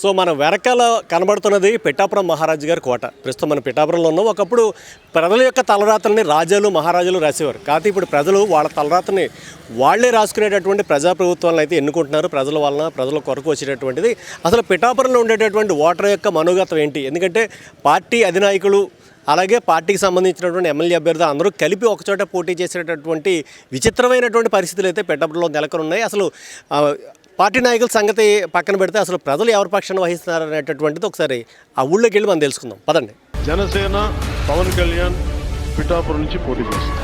So మన వెనకాల కనబడుతున్నది పిఠాపురం మహారాజు గారి కోట. ప్రస్తుతం మనం పిఠాపురంలో ఉన్నాం. ఒకప్పుడు ప్రజల యొక్క తలరాతల్ని రాజాలు మహారాజులు రాసేవారు. కాకపోతే ఇప్పుడు ప్రజలు వాళ్ళ తలరాతని వాళ్లే రాసుకునేటటువంటి ప్రజాప్రభుత్వాలను అయితే ఎన్నుకుంటున్నారు. ప్రజల వలన ప్రజల కొరకు వచ్చేటటువంటిది. అసలు పిఠాపురంలో ఉండేటటువంటి ఓటర్ యొక్క మనోగతం ఏంటి? ఎందుకంటే పార్టీ అధినాయకులు అలాగే పార్టీకి సంబంధించినటువంటి ఎమ్మెల్యే అభ్యర్థులు అందరూ కలిపి ఒకచోట పోటీ చేసేటటువంటి విచిత్రమైనటువంటి పరిస్థితులు అయితే పిఠాపురంలో నెలకొని ఉన్నాయి. అసలు పార్టీ నాయకుల సంగతి పక్కన పెడితే అసలు ప్రజలు ఎవరి పక్షాన్ని వహిస్తున్నారు అనేటటువంటిది ఒకసారి ఆ ఊళ్ళోకి వెళ్ళి మనం తెలుసుకుందాం. పదండి. జనసేన పవన్ కళ్యాణ్ పిఠాపురం నుంచి పోటీ చేస్తారు.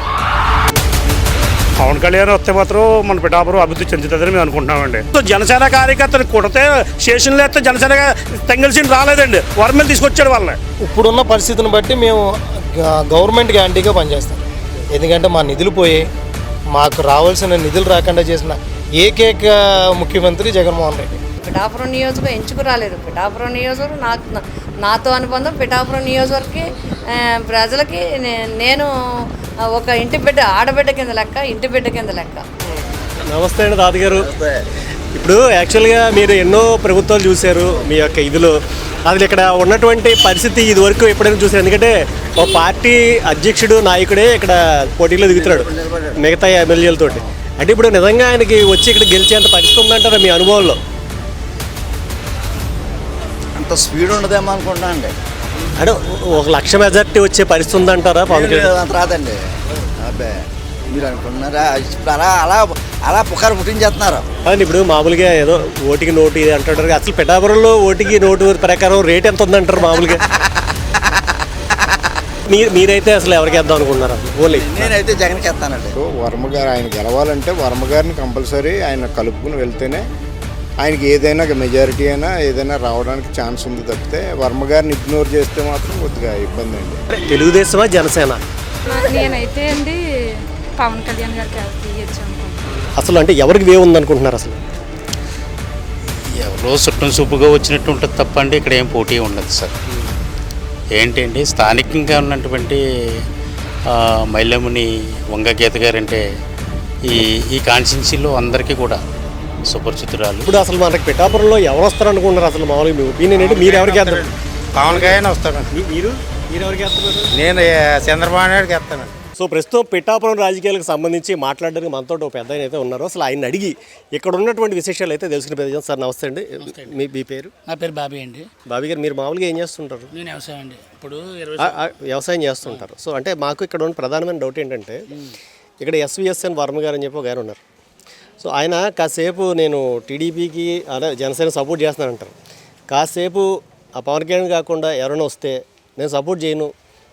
పవన్ కళ్యాణ్ వస్తే మాత్రం మన పిఠాపురం అభివృద్ధి చెందుతుందని మేము అనుకుంటున్నామండి. జనసేన కార్యకర్తలు కొడితే స్టేషన్లో అయితే జనసేన తెంగల్సిన రాలేదండి, వర్మలు తీసుకొచ్చాడు వాళ్ళని. ఇప్పుడున్న పరిస్థితిని బట్టి మేము గవర్నమెంట్కి యాంటీగా పనిచేస్తాం. ఎందుకంటే మా నిధులు పోయి మాకు రావాల్సిన నిధులు రాకుండా చేసిన ఏకైక ముఖ్యమంత్రి జగన్మోహన్ రెడ్డి. పిఠాపురం నియోజకవర్గం ఎంచుకు రాలేదు. పిఠాపురం నియోజకవర్గం నాతో అనుబంధం. పిఠాపురం నియోజకవర్గకి ప్రజలకి నేను ఒక ఇంటి బిడ్డ, ఆడబిడ్డ కింద లెక్క, ఇంటి బిడ్డ కింద లెక్క. నమస్తే అండి తాతగారు. ఇప్పుడు యాక్చువల్గా మీరు ఎన్నో ప్రభుత్వాలు చూశారు మీ యొక్క ఇదిలో. అసలు ఇక్కడ ఉన్నటువంటి పరిస్థితి ఇది వరకు ఎప్పుడైనా చూసారు? ఎందుకంటే ఒక పార్టీ అధ్యక్షుడు నాయకుడే ఇక్కడ పోటీలో దిగుతున్నాడు మిగతా ఎమ్మెల్యేలతోటి. అంటే ఇప్పుడు నిజంగా ఆయనకి వచ్చి ఇక్కడ గెలిచేంత పరిస్థితి ఉందంటారా మీ అనుభవంలో? అంత స్పీడ్ ఉండదేమో అనుకుంటా అండి. అంటే 1,00,000 మెజార్టీ వచ్చే పరిస్థితి ఉందంటారా పవన్ కళ్యాణ్? అంత రాదండి. అబ్బాయి మీరు అనుకుంటున్నారా? అలా అలా అలా పుకారు పుట్టించేస్తున్నారు. అదే ఇప్పుడు మామూలుగా ఏదో ఓటికి నోటు ఇది అంటుంటారు. అసలు పిఠాపురంలో ఓటికి నోటు ప్రకారం రేట్ ఎంత ఉందంటారు మామూలుగా? మీరైతే అసలు ఎవరికి వేద్దాం అనుకుంటున్నారు? ఓన్లీ నేనైతే జగన్కి వేస్తానండి. వర్మ గారు ఆయన గెలవాలంటే వర్మ గారిని కంపల్సరీ ఆయన కలుపుకుని వెళ్తేనే ఆయనకి ఏదైనా మెజారిటీ అయినా ఏదైనా రావడానికి ఛాన్స్ ఉంది. తప్పితే వర్మ గారిని ఇగ్నోర్ చేస్తే మాత్రం కొద్దిగా ఇబ్బంది అండి. తెలుగుదేశమా జనసేన? నేనైతే అండి పవన్ కళ్యాణ్ గారికి తీయచ్చు అనుకుంటున్నాను. అసలు అంటే ఎవరికి వే ఉందనుకుంటున్నారు? అసలు ఎవరో చుట్టం చూపుగా వచ్చినట్టు ఉంటుంది తప్ప అండి ఇక్కడ ఏం పోటీ ఉండదు సార్. ఏంటండి స్థానికంగా ఉన్నటువంటి మైలముని వంగగీత గారంటే ఈ కాన్స్టిట్యున్సీలో అందరికీ కూడా సుపరిచితురాలు. ఇప్పుడు అసలు మనకి పిఠాపురంలో ఎవరు వస్తారు అనుకుంటున్నారు? అసలు మామూలుగా మీ ఒపీనియన్ ఏంటి? మీరు ఎవరికి వేస్తారు? పవన్ కళ్యాణ్ వస్తామండి. మీరు ఎవరికి వేస్తున్నారు? నేను చంద్రబాబు నాయుడుకి వేస్తానండి. సో ప్రస్తుతం పిఠాపురం రాజకీయాలకు సంబంధించి మాట్లాడడానికి మనతో ఒక పెద్ద ఆయన అయితే ఉన్నారు. అసలు ఆయన అడిగి ఇక్కడ ఉన్నటువంటి విశేషాలు అయితే తెలుసుకునే ప్రయత్నం. సార్ నమస్తే అండి. మీ పేరు? నా పేరు బాబీ అండి. బాబీ గారు, మీరు మామూలుగా ఏం చేస్తుంటారు? నేను వ్యవసాయం అండి. ఇప్పుడు వ్యవసాయం చేస్తుంటారు. సో అంటే మాకు ఇక్కడ ఉన్న ప్రధానమైన డౌట్ ఏంటంటే ఇక్కడ ఎస్విఎస్ఎన్ వర్మ గారు అని చెప్పి ఒక గారు ఉన్నారు. సో ఆయన కాసేపు నేను టీడీపీకి అదే జనసేన సపోర్ట్ చేస్తున్నానంటారు. కాసేపు ఆ పవన్ కళ్యాణ్ కాకుండా ఎవరైనా వస్తే నేను సపోర్ట్ చేయను,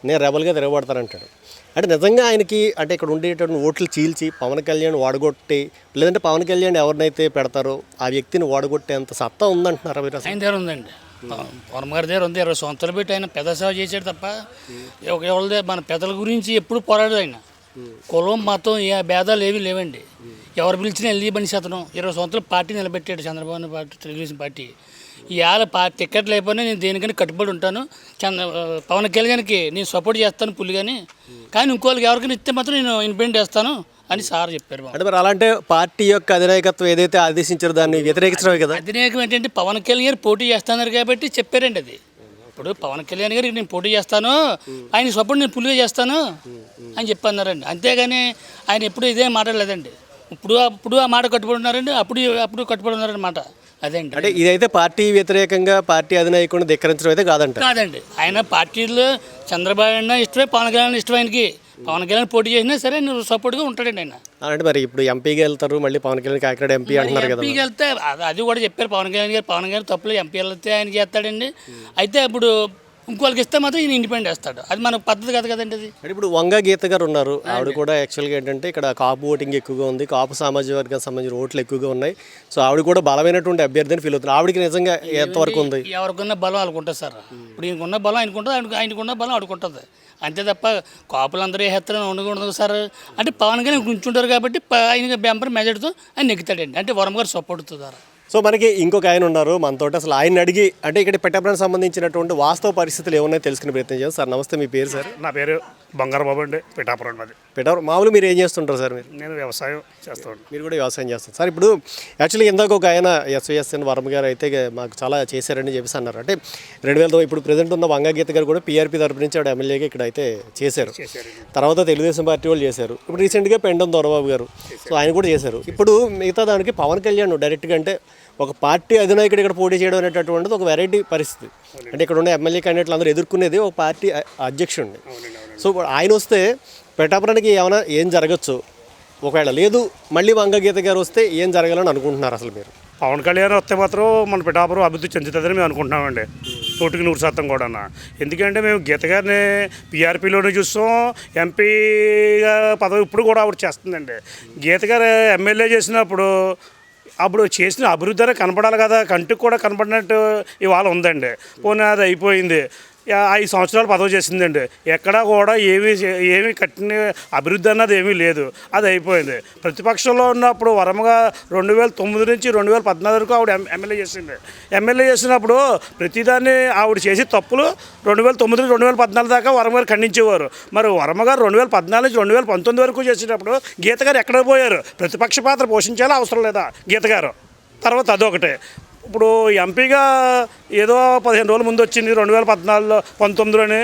నేను రెబల్గా తిరగబడతానంటాడు. అంటే నిజంగా ఆయనకి అంటే ఇక్కడ ఉండేటువంటి ఓట్లు చీల్చి పవన్ కళ్యాణ్ వాడగొట్టి, లేదంటే పవన్ కళ్యాణ్ ఎవరినైతే పెడతారో ఆ వ్యక్తిని వాడగొట్టేంత సత్తా ఉందంటున్నారా మీరు? ఆయన దగ్గర ఉందండి. వర్మ గారి దగ్గర ఉంది. 20 సంవత్సరాలు పెట్టి ఆయన పెద్ద సేవ చేశాడు తప్ప ఎవరిదే మన పెద్దల గురించి ఎప్పుడు పోరాడు. ఆయన కులం మతం ఏ భేదాలు ఏమీ లేవండి. ఎవరు పిలిచినా వెళ్ళి మనిషి అతను 20 సంవత్సరాలు పార్టీ నిలబెట్టాడు. Chandrababu party, Telugu Desam party. ఇవాళ టికెట్ లేకపోయినా నేను దేనికని కట్టుబడి ఉంటాను. పవన్ కళ్యాణ్కి నేను సపోర్ట్ చేస్తాను పుల్లిగాని, కానీ ఇంకోళ్ళకి ఎవరికైనా ఇస్తే మాత్రం నేను ఇండిపెండెంట్ చేస్తాను అని సార్ చెప్పారు. అంటే మరి అలాంటి పార్టీ యొక్క అధినాయకత్వం ఏదైతే ఆదేశించారో దాన్ని వ్యతిరేకించడమే కదా. అధినాయకం ఏంటంటే పవన్ కళ్యాణ్ పోటీ చేస్తున్నారు కాబట్టి చెప్పారండి. అది ఇప్పుడు పవన్ కళ్యాణ్ గారికి నేను పోటీ చేస్తాను, ఆయన సపోర్ట్ నేను పుల్లిగా చేస్తాను అని చెప్పన్నారండి. అంతేగాని ఆయన ఎప్పుడు ఇదే మాట్లాడలేదండి. ఇప్పుడు ఆ మాట కట్టుబడి ఉన్నారండి, అప్పుడు కట్టుబడి ఉన్నారన్నమాట. అదేంటి అంటే ఇదైతే పార్టీ వ్యతిరేకంగా పార్టీ అధినాయకుడిని ధిక్కరించడం అయితే కాదండి. ఆయన పార్టీలో చంద్రబాబు అయినా ఇష్టమే, పవన్ కళ్యాణ్ ఇష్టం. ఆయనకి పవన్ కళ్యాణ్ పోటీ చేసినా సరే నేను సపోర్ట్గా ఉంటాడండి ఆయన. అంటే మరి ఇప్పుడు ఎంపీగా వెళ్తారు, మళ్ళీ పవన్ కళ్యాణ్ కాకినాడ ఎంపీ అంటున్నారు కదా. ఎంపీకి వెళ్తే అది కూడా చెప్పారు పవన్ కళ్యాణ్ గారు. పవన్ కళ్యాణ్ తప్పులు ఎంపీ వెళ్తే ఆయన చేస్తాడండి. అయితే ఇప్పుడు ఇంకోళ్ళకి ఇస్తే మాత్రం ఈయన ఇండిపెండెంట్ వేస్తాడు. అది మన పద్ధతి కాదు కదండి. అది అంటే ఇప్పుడు వంగ గీత గారు ఉన్నారు. ఆవిడ కూడా యాక్చువల్గా ఏంటంటే ఇక్కడ కాపు ఓటింగ్ ఎక్కువగా ఉంది, కాపు సామాజిక వర్గానికి సంబంధించిన ఓట్లు ఎక్కువగా ఉన్నాయి. సో ఆవిడ కూడా బలమైనటువంటి అభ్యర్థిని ఫీల్ అవుతుంది. ఆవిడకి నిజంగా ఎంతవరకు ఉంది? ఎవరికున్న బలం అనుకుంటుంది సార్. ఇప్పుడు ఈయనకున్న బలం ఆయనకుంటుంది, ఆయనకున్న బలం ఆడుకుంటుంది. అంతే తప్ప కాపులందరూ హెత్తన ఉండకూడదు సార్. అంటే పవన్ కళ్యాణ్ కూర్చుంటారు కాబట్టి ఆయన బెంపర్ మెజార్టీతో ఆయన నెగ్గుతాడండి. అంటే వర్మ గారు సపోర్ట్ ద్వారా. సో మనకి ఇంకొక ఆయన ఉన్నారు మనతో. అసలు ఆయన అడిగి అంటే ఇక్కడ పిఠాపురానికి సంబంధించినటువంటి వాస్తవ పరిస్థితులు ఏమున్నాయో తెలుసుకునే ప్రయత్నం చేస్తాం. సార్ నమస్తే, మీ పేరు సార్? నా పేరు బంగారు బాబు అండి, పిఠాపురం అది. పిఠాపురం మామూలు మీరు ఏం చేస్తుంటారు సార్? నేను వ్యవసాయం చేస్తాను. మీరు కూడా వ్యవసాయం చేస్తారు సార్. ఇప్పుడు యాక్చువల్లీ ఇందాక ఒక ఆయన ఎస్వీఎస్ఎన్ వర్మ గారు అయితే మాకు చాలా చేశారని చెప్పేసి అన్నారు. అంటే 2000 ఇప్పుడు ప్రెజెంట్ ఉన్న వంగగీత గారు కూడా పీఆర్పీ తరపు నుంచి ఆవిడ ఎమ్మెల్యేగా ఇక్కడ అయితే చేశారు. తర్వాత తెలుగుదేశం పార్టీ వాళ్ళు చేశారు. ఇప్పుడు రీసెంట్గా పెండం దొరబాబు గారు, సో ఆయన కూడా చేశారు. ఇప్పుడు మిగతా దానికి పవన్ కళ్యాణ్ డైరెక్ట్గా అంటే ఒక పార్టీ అధినాయకుడు ఇక్కడ పోటీ చేయడం అనేటటువంటిది ఒక వెరైటీ పరిస్థితి. అంటే ఇక్కడ ఉన్న ఎమ్మెల్యే క్యాండిడేట్లు అందరూ ఎదుర్కొనేది ఒక పార్టీ అధ్యక్షుడిని. సో ఆయన వస్తే పిఠాపురానికి ఏం జరగచ్చు, ఒకవేళ లేదు మళ్ళీ వంగగీత గారు వస్తే ఏం జరగాలని అనుకుంటున్నారు అసలు మీరు? పవన్ కళ్యాణ్ వస్తే మాత్రం మన పిఠాపురం అభివృద్ధి చెందుతుందని మేము అనుకుంటున్నామండి, 100% కూడా. ఎందుకంటే మేము గీత గారిని పీఆర్పీలోనే చూస్తాం, ఎంపీగా పదవి ఇప్పుడు కూడా ఆవిడ చేస్తుందండి. గీత గారు ఎమ్మెల్యే చేసినప్పుడు అప్పుడు చేసిన అభివృద్ధి అనేది కనపడాలి కదా, కంటికి కూడా కనపడినట్టు ఇవాళ ఉందండి. పోనీ అది అయిపోయింది. 5 సంవత్సరాలు పదవి చేసిందండి, ఎక్కడా కూడా ఏమీ కట్టిన అభివృద్ధి అన్నది ఏమీ లేదు, అది అయిపోయింది. ప్రతిపక్షంలో ఉన్నప్పుడు వరమగా 2009 నుంచి 2014 వరకు ఆవిడ ఎమ్మెల్యే చేసింది. ఎమ్మెల్యే చేసినప్పుడు ప్రతిదాన్ని ఆవిడ చేసి తప్పులు 2009 నుంచి 2014 దాకా వరమ గారు ఖండించేవారు. మరి వరమ గారు 2014 నుంచి 2019 వరకు చేసేటప్పుడు గీత గారు ఎక్కడ పోయారు? ప్రతిపక్ష పాత్ర పోషించాలా అవసరం లేదా గీత గారు? తర్వాత అదొకటే. ఇప్పుడు ఎంపీగా ఏదో 15 రోజుల ముందు వచ్చింది, 2014-19లోనే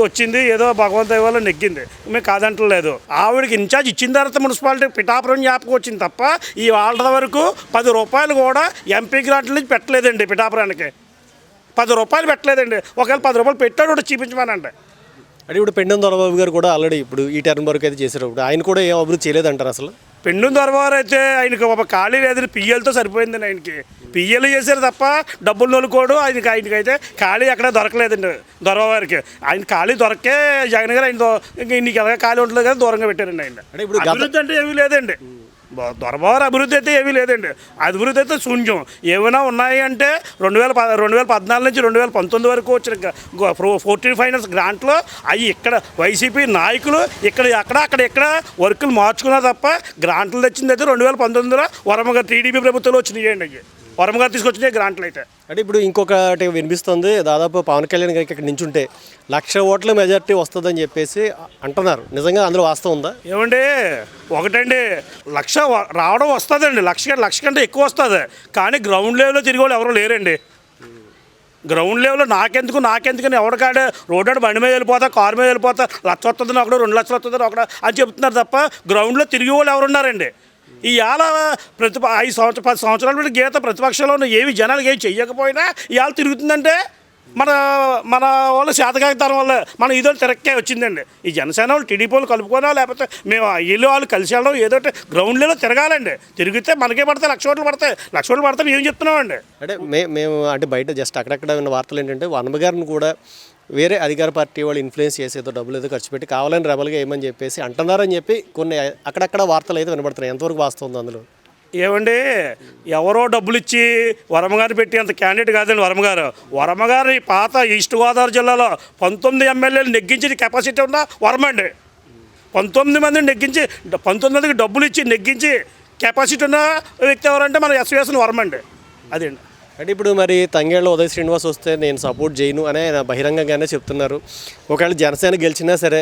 వచ్చింది, ఏదో భగవంతు దయ వల్ల నెగ్గింది, మేము కాదంటలేదు. ఆవిడకి ఇన్ఛార్జ్ ఇచ్చిన తర్వాత మున్సిపాలిటీ పిఠాపురం జ్ఞాపకం వచ్చింది తప్ప ఈ వాళ్ళ వరకు 10 రూపాయలు కూడా ఎంపీ గ్రాంట్ల నుంచి పెట్టలేదండి. పిఠాపురానికి 10 రూపాయలు పెట్టలేదండి. ఒకవేళ 10 రూపాయలు పెట్టాడు కూడా చూపించమనండి. అంటే ఇప్పుడు పెండం దొరబాబు గారు కూడా ఆల్రెడీ ఇప్పుడు ఈ టర్మ్ వరకు అయితే చేశారు. ఇప్పుడు ఆయన కూడా ఏం అభివృద్ధి చేయలేదంటారు అసలు? పెండు దొరవారు అయితే ఆయనకి ఒక ఖాళీ లేదని పిఎల్తో సరిపోయిందండి. ఆయనకి పిఎల్ చేశారు తప్ప డబ్బులు నొలుకోడు. ఆయనకైతే ఖాళీ ఎక్కడ దొరకలేదండి దొరవారికి. ఆయన ఖాళీ దొరకే జగన్ గారు ఆయన నీకు ఎలాగ ఖాళీ ఉంటుంది కదా దూరంగా పెట్టారండి ఆయన. అంటే ఇప్పుడు అభివృద్ధి అంటే ఏమీ లేదండి. దొరబారు అభివృద్ధి అయితే ఏమీ లేదండి. అభివృద్ధి అయితే శూన్యం. ఏమైనా ఉన్నాయి అంటే 2014 నుంచి 2019 వరకు వచ్చిన 14 ఫైనాన్స్ గ్రాంట్లో అవి ఇక్కడ వైసీపీ నాయకులు అక్కడ వర్కులు మార్చుకున్నా తప్ప గ్రాంట్లు తెచ్చింది అయితే 2019లో వరమగారు టీడీపీ ప్రభుత్వంలో వచ్చినాయండి. అవి వరమగారు తీసుకొచ్చినాయి గ్రాంట్లు అయితే. అంటే ఇప్పుడు ఇంకొకటి వినిపిస్తుంది, దాదాపు పవన్ కళ్యాణ్ గారికి ఇక్కడ నించుంటే 1,00,000 ఓట్ల మెజార్టీ వస్తుందని చెప్పేసి అంటున్నారు. నిజంగా అందులో వాస్తవం ఉందా? ఏమండి, ఒకటండి 1,00,000 రావడం వస్తుందండి, 1,00,000 కంటే ఎక్కువ వస్తుంది. కానీ గ్రౌండ్ లెవెల్లో తిరిగి వాళ్ళు ఎవరూ లేరండి. గ్రౌండ్ లెవెల్లో నాకెందుకని ఎవరికాడే రోడ్డు బండి మీద వెళ్ళిపోతా, కారు మీద వెళ్ళిపోతా, 1,00,000 వస్తుందని ఒకడు, 2 లక్షలు వస్తుందని ఒకడు అని చెప్తున్నారు తప్ప గ్రౌండ్లో తిరిగి వాళ్ళు ఎవరున్నారండి? ఇవాళ 10 సంవత్సరాల నుండి గీత ప్రతిపక్షంలో ఉన్న ఏమి జనాలకు ఏమి చెయ్యకపోయినా ఇవాళ తిరుగుతుందంటే మన వాళ్ళ శాతకాగితనం వల్ల మనం ఇదో తిరక్కే వచ్చిందండి. ఈ జనసేన వాళ్ళు టీడీపీ వాళ్ళు కలుపుకోనా, లేకపోతే మేము వీళ్ళు వాళ్ళు కలిసి వెళ్ళడం ఏదో గ్రౌండ్లో తిరగాలండి. తిరిగితే మనకే పడతాయి 1,00,000 ఓట్లు పడతాయి. 1,00,000 ఓట్లు పడతాయి ఏం చెప్తున్నామండి? అంటే మేము అంటే బయట జస్ట్ అక్కడక్కడ ఉన్న వార్తలు ఏంటంటే వర్మ గారిని కూడా వేరే అధికార పార్టీ వాళ్ళు ఇన్ఫ్లుయెన్స్ చేసేదో డబ్బులు ఏదో ఖర్చు పెట్టి కావాలని రెబల్గా ఏమని చెప్పేసి అంటున్నారని చెప్పి కొన్ని అక్కడక్కడ వార్తలు అయితే వినబడుతున్నాయి. ఎంతవరకు వాస్తవం అందులో? ఏమండి, ఎవరో డబ్బులు ఇచ్చి వరమగారు పెట్టి అంత క్యాండిడేట్ కాదండి వరమగారు పాత ఈస్ట్ గోదావరి జిల్లాలో 19 ఎమ్మెల్యేలు నెగ్గించిన కెపాసిటీ ఉన్న వరమండి. 19 మందిని నెగ్గించి 19 మందికి డబ్బులు ఇచ్చి నెగ్గించి కెపాసిటీ ఉన్న వ్యక్తి ఎవరంటే మన ఎస్వీఎస్ఎన్ వరమండి. అదండి. అంటే ఇప్పుడు మరి తంగేళ్ళ ఉదయ్ శ్రీనివాస్ వస్తే నేను సపోర్ట్ చేయను అని ఆయన బహిరంగంగానే చెప్తున్నారు. ఒకవేళ జనసేన గెలిచినా సరే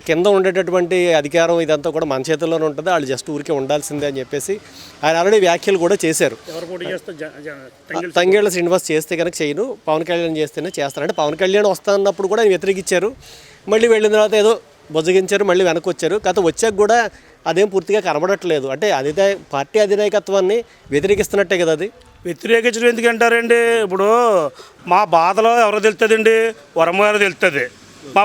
కింద ఉండేటటువంటి అధికారం ఇదంతా కూడా మన చేతుల్లోనే ఉంటుంది, వాళ్ళు జస్ట్ ఊరికే ఉండాల్సిందే అని చెప్పేసి ఆయన ఆల్రెడీ వ్యాఖ్యలు కూడా చేశారు. తంగేళ్ళ శ్రీనివాస్ చేస్తే కనుక చేయను, పవన్ కళ్యాణ్ చేస్తేనే చేస్తారు. అంటే పవన్ కళ్యాణ్ వస్తున్నప్పుడు కూడా ఆయన వ్యతిరేకించారు, మళ్ళీ వెళ్ళిన తర్వాత ఏదో బొజ్జగించారు, మళ్ళీ వెనక్కి వచ్చారు. గత వచ్చాక కూడా అదేం పూర్తిగా కనబడట్లేదు. అంటే పార్టీ అధినాయకత్వాన్ని వ్యతిరేకిస్తున్నట్టే కదా అది. వ్యతిరేకించడం ఎందుకంటారండి? ఇప్పుడు మా బాధలో ఎవరో తెలుస్తుందండి? వరమ గారు తెలుస్తుంది. మా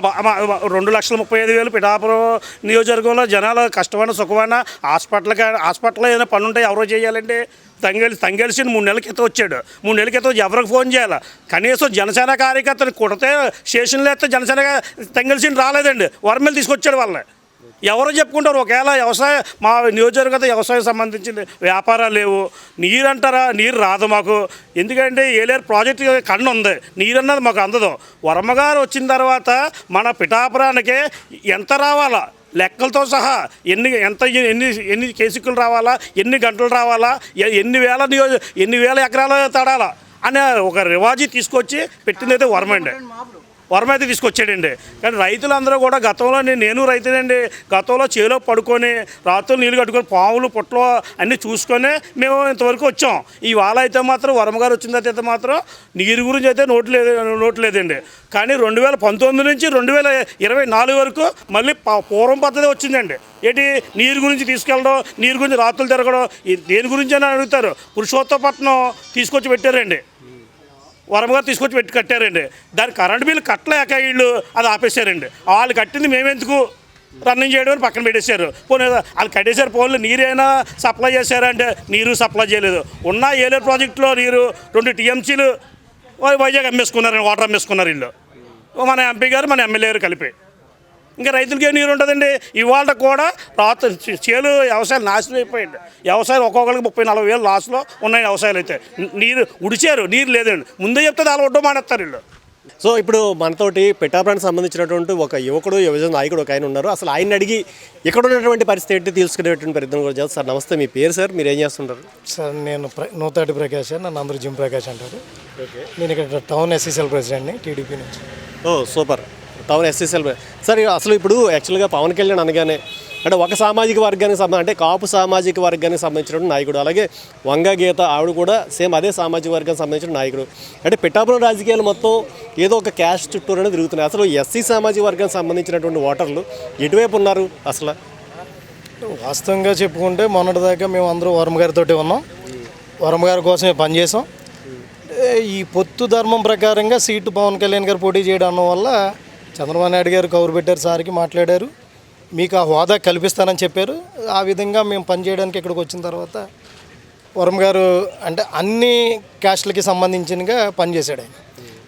2,35,000 పిఠాపురం నియోజకవర్గంలో జనాలు కష్టమైన సుఖమైన హాస్పిటల్లో ఏదైనా పని ఉంటే ఎవరో చేయాలండి? తంగేల్సి 3 నెలల క్రితం వచ్చాడు. 3 నెలల క్రితం ఎవరికి ఫోన్ చేయాలి? కనీసం జనసేన కార్యకర్తను కొడితే స్టేషన్లో అయితే జనసేన తంగేల్సిని రాలేదండి, వరమేలు తీసుకొచ్చాడు వాళ్ళని. ఎవరో చెప్పుకుంటారు. ఒకవేళ మా నియోజకవర్గంతో వ్యవసాయం సంబంధించిన వ్యాపారాలు లేవు, నీరు అంటారా? నీరు రాదు మాకు. ఎందుకంటే ఏలేరు ప్రాజెక్టు కన్ను ఉంది, నీరు అన్నది మాకు అందదు. వరమగారు వచ్చిన తర్వాత మన పిఠాపురానికి ఎంత రావాలా? లెక్కలతో సహా ఎన్ని కేసుకులు రావాలా, ఎన్ని గంటలు రావాలా, ఎన్ని వేల ఎకరాలు తడాలా అనే ఒక రివాజీ తీసుకొచ్చి పెట్టిందైతే వర్మ అయితే తీసుకొచ్చాడండి. కానీ రైతులందరూ కూడా గతంలో నేను రైతునండి, గతంలో చేలో పడుకొని రాత్రులు నీళ్ళు కట్టుకొని పాములు పుట్టలు అన్నీ చూసుకొని మేము ఇంతవరకు వచ్చాం. ఇవాళ అయితే మాత్రం వర్మ గారు వచ్చిన తర్వాత అయితే మాత్రం నీరు గురించి అయితే నోటు లేదండి. కానీ 2019 నుంచి 2024 వరకు మళ్ళీ పూర్వం పద్ధతి వచ్చిందండి. ఏంటి నీరు గురించి తీసుకెళ్ళడం, నీరు గురించి రాత్రులు తిరగడం, దేని గురించి అని అడుగుతారు. పురుషోత్తపట్నం తీసుకొచ్చి పెట్టారండి, వరంగా తీసుకొచ్చి పెట్టి కట్టారండి. దాని కరెంట్ బిల్లు కట్టలేక వీళ్ళు అది ఆపేశారండి. వాళ్ళు కట్టింది మేమెందుకు రన్నింగ్ చేయడం అని పక్కన పెట్టేశారు. పోనీ వాళ్ళు కట్టేశారు, ఫోన్లు నీరైనా సప్లై చేశారంటే నీరు సప్లై చేయలేదు. ఉన్న ఏలేరు ప్రాజెక్టులో నీరు 2 TMCలు వైజాగ్ అమ్మేసుకున్నారండి, వాటర్ అమ్మేసుకున్నారు వీళ్ళు, మన ఎంపీ గారు మన ఎమ్మెల్యే గారు కలిపి. ఇంకా రైతులకి ఏం నీరు ఉంటుందండి. ఇవాళ కూడా చేలు వ్యవసాయాలు నాశనం అయిపోయింది. వ్యవసాయం ఒక్కొక్కరికి 30-40 వేలు లాస్లో ఉన్నాయి వ్యవసాయాలు అయితే. నీరు ఉడిచారు, నీరు లేదండి. ముందే చెప్తే అలా ఒడ్డో మానేస్తారు వీళ్ళు. సో ఇప్పుడు మనతోటి పిఠాపురానికి సంబంధించినటువంటి ఒక యువకుడు, యువజన నాయకుడు ఒక ఆయన ఉన్నారు. అసలు ఆయన అడిగి ఇక్కడ ఉన్నటువంటి పరిస్థితి ఏంటి తెలుసుకునేటువంటి ప్రయత్నం కూడా చేస్తారు. సార్ నమస్తే, మీ పేరు సార్, మీరు ఏం చేస్తుంటారు? సార్ నేను నూతాటి ప్రకాష్, నన్ను అందరూ జిమ్ ప్రకాష్ అంటారు. నేను ఇక్కడ టౌన్ SCCL ప్రెసిడెంట్ని, టీడీపీ నుంచి. Super, town SCCL. సార్ అసలు ఇప్పుడు యాక్చువల్గా పవన్ కళ్యాణ్ అనగానే అంటే ఒక సామాజిక వర్గానికి అంటే కాపు సామాజిక వర్గానికి సంబంధించిన నాయకుడు, అలాగే వంగ గీత ఆవిడ కూడా సేమ్ అదే సామాజిక వర్గానికి సంబంధించిన నాయకుడు. అంటే పిఠాపురం రాజకీయాలు మొత్తం ఏదో ఒక క్యాష్ చుట్టూనే తిరుగుతున్నాయి. అసలు SC సామాజిక వర్గానికి సంబంధించినటువంటి ఓటర్లు ఎటువైపు ఉన్నారు అసలు? వాస్తవంగా చెప్పుకుంటే మొన్నటిదాకా మేము అందరూ వర్మ గారితో ఉన్నాం, వర్మ గారి కోసమే పనిచేసాం. ఈ పొత్తు ధర్మం ప్రకారంగా సీటు పవన్ కళ్యాణ్ గారు పోటీ చేయడం వల్ల చంద్రబాబు నాయుడు గారు కౌరు పెట్టారు, సార్కి మాట్లాడారు, మీకు ఆ హోదా కల్పిస్తానని చెప్పారు. ఆ విధంగా మేము పనిచేయడానికి ఇక్కడికి వచ్చిన తర్వాత వర్మ గారు అంటే అన్ని క్యాస్ట్లకి సంబంధించినగా పనిచేశాడు ఆయన.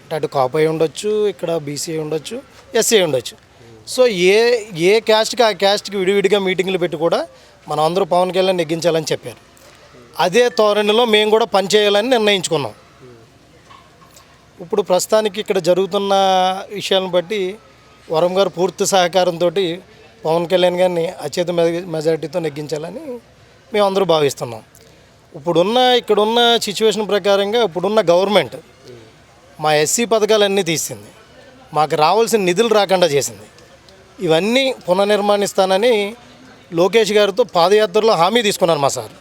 అంటే అటు కాపు అయి ఉండొచ్చు, ఇక్కడ BC అయి ఉండొచ్చు, SC అయి ఉండొచ్చు. సో ఏ క్యాస్ట్కి ఆ క్యాస్ట్కి విడివిడిగా మీటింగ్లు పెట్టి కూడా మనం అందరూ పవన్ కళ్యాణ్ నెగ్గించాలని చెప్పారు. అదే ధోరణిలో మేము కూడా పనిచేయాలని నిర్ణయించుకున్నాం. ఇప్పుడు ప్రస్తుతానికి ఇక్కడ జరుగుతున్న విషయాలను బట్టి వరం గారు పూర్తి సహకారంతో పవన్ కళ్యాణ్ గారిని అత్యధిక మెజారిటీతో నెగ్గించాలని మేము అందరూ భావిస్తున్నాం. ఇక్కడున్న సిచ్యువేషన్ ప్రకారంగా ఇప్పుడున్న గవర్నమెంట్ మా SC పథకాలన్నీ తీసింది, మాకు రావాల్సిన నిధులు రాకుండా చేసింది. ఇవన్నీ పునర్నిర్మాణిస్తానని లోకేష్ గారితో పాదయాత్రలో హామీ తీసుకున్నారు మా సార్.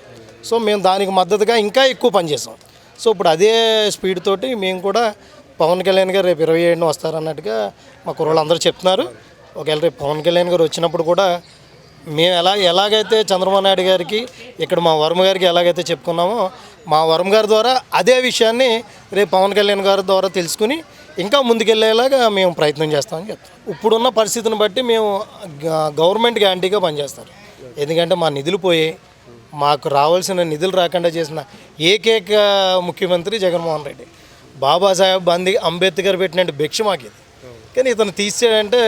సో మేము దానికి మద్దతుగా ఇంకా ఎక్కువ పనిచేసాం. సో ఇప్పుడు అదే స్పీడ్ తోటి మేము కూడా పవన్ కళ్యాణ్ గారు రేపు 27న వస్తారన్నట్టుగా మా కుర్రోళ్ళు అందరూ చెప్తున్నారు. ఒకవేళ రేపు పవన్ కళ్యాణ్ గారు వచ్చినప్పుడు కూడా మేము ఎలాగైతే చంద్రబాబు నాయుడు గారికి ఇక్కడ మా వర్మ గారికి ఎలాగైతే చెప్పుకున్నామో మా వర్మ గారి ద్వారా అదే విషయాన్ని రేపు పవన్ కళ్యాణ్ గారి ద్వారా తెలుసుకుని ఇంకా ముందుకెళ్ళేలాగా మేము ప్రయత్నం చేస్తామని చెప్తాం. ఇప్పుడున్న పరిస్థితిని బట్టి మేము గవర్నమెంట్ గ్యారంటీగా పనిచేస్తారు. ఎందుకంటే మా నిధులు పోయి మాకు రావాల్సిన నిధులు రాకుండా చేసిన ఏకైక ముఖ్యమంత్రి జగన్మోహన్ రెడ్డి. బాబాసాహెబ్ అంబేద్కర్ పెట్టినట్టు భిక్ష మాకు ఇది. కానీ ఇతను తీసేయంటే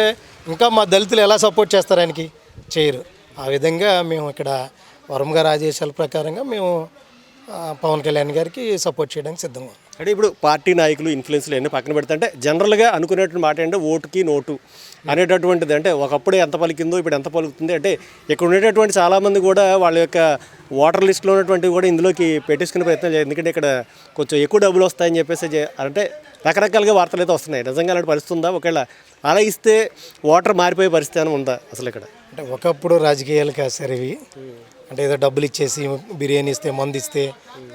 ఇంకా మా దళితులు ఎలా సపోర్ట్ చేస్తారు, ఆయనకి చేయరు. ఆ విధంగా మేము ఇక్కడ వర్మ గారి ఆదేశాల ప్రకారంగా మేము పవన్ కళ్యాణ్ గారికి సపోర్ట్ చేయడానికి సిద్ధంగా ఉన్నాం. అంటే ఇప్పుడు పార్టీ నాయకులు ఇన్ఫ్లుయెన్స్లు అన్నీ పక్కన పెడతా అంటే జనరల్గా అనుకునేటువంటి మాట ఏంటంటే ఓటుకి నోటు అనేటటువంటిది. అంటే ఒకప్పుడు ఎంత పలికిందో ఇప్పుడు ఎంత పలుకుతుంది. అంటే ఇక్కడ ఉండేటటువంటి చాలామంది కూడా వాళ్ళ యొక్క ఓటర్ లిస్టులో ఉన్నటువంటివి కూడా ఇందులోకి పెట్టేసుకునే ప్రయత్నం చేయాలి. ఎందుకంటే ఇక్కడ కొంచెం ఎక్కువ డబ్బులు వస్తాయని చెప్పేసి అంటే రకరకాలుగా వార్తలు అయితే వస్తున్నాయి. నిజంగా అలాంటి పరిస్థితి ఉందా? ఒకవేళ అలా ఇస్తే ఓటర్ మారిపోయే పరిస్థితి అని ఉందా అసలు ఇక్కడ? అంటే ఒకప్పుడు రాజకీయాలు కాదు సార్ ఇవి. అంటే ఏదో డబ్బులు ఇచ్చేసి బిర్యానీ ఇస్తే మందు ఇస్తే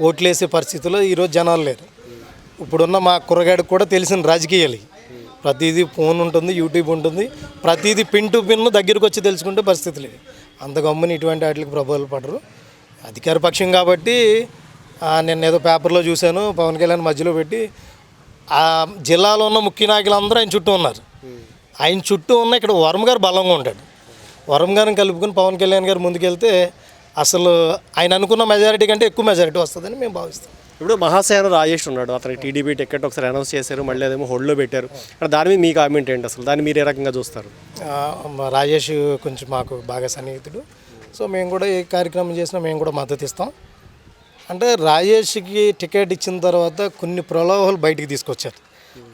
ఓట్లేసే పరిస్థితుల్లో ఈరోజు జనాలు లేరు. ఇప్పుడున్న మా కుర్రగాడికి కూడా తెలిసిన రాజకీయాలు. ప్రతిదీ ఫోన్ ఉంటుంది, యూట్యూబ్ ఉంటుంది, ప్రతిదీ పిన్ టు పిన్ దగ్గరకు వచ్చి తెలుసుకుంటే పరిస్థితులు ఇవి. అంత గమ్ముని ఇటువంటి వాటికి ప్రభావాలు పడరు. అధికార పక్షం కాబట్టి నేను ఏదో పేపర్లో చూశాను, పవన్ కళ్యాణ్ మధ్యలో పెట్టి ఆ జిల్లాలో ఉన్న ముఖ్య నాయకులందరూ ఆయన చుట్టూ ఉన్నారు. ఆయన చుట్టూ ఉన్న ఇక్కడ వర్మ గారు బలంగా ఉంటాడు. వర్మ గారిని కలుపుకొని పవన్ కళ్యాణ్ గారు ముందుకెళ్తే అసలు ఆయన అనుకున్న మెజారిటీ కంటే ఎక్కువ మెజారిటీ వస్తుందని మేము భావిస్తాం. ఇప్పుడు మహాసేన రాజేష్ ఉన్నాడు, అతనికి టీడీపీ టికెట్ ఒకసారి అనౌన్స్ చేశారు, మళ్ళీ అదేమో హోల్డ్లో పెట్టారు. దాని మీద మీ కామెంట్ ఏంటి అసలు? దాన్ని మీరు ఏ రకంగా చూస్తారు? రాజేష్ కొంచెం మాకు బాగా సన్నిహితుడు. సో మేము కూడా ఏ కార్యక్రమం చేసినా మేము కూడా మద్దతు ఇస్తాం. అంటే రాజేష్కి టికెట్ ఇచ్చిన తర్వాత కొన్ని ప్రలోభాలు బయటికి తీసుకొచ్చారు.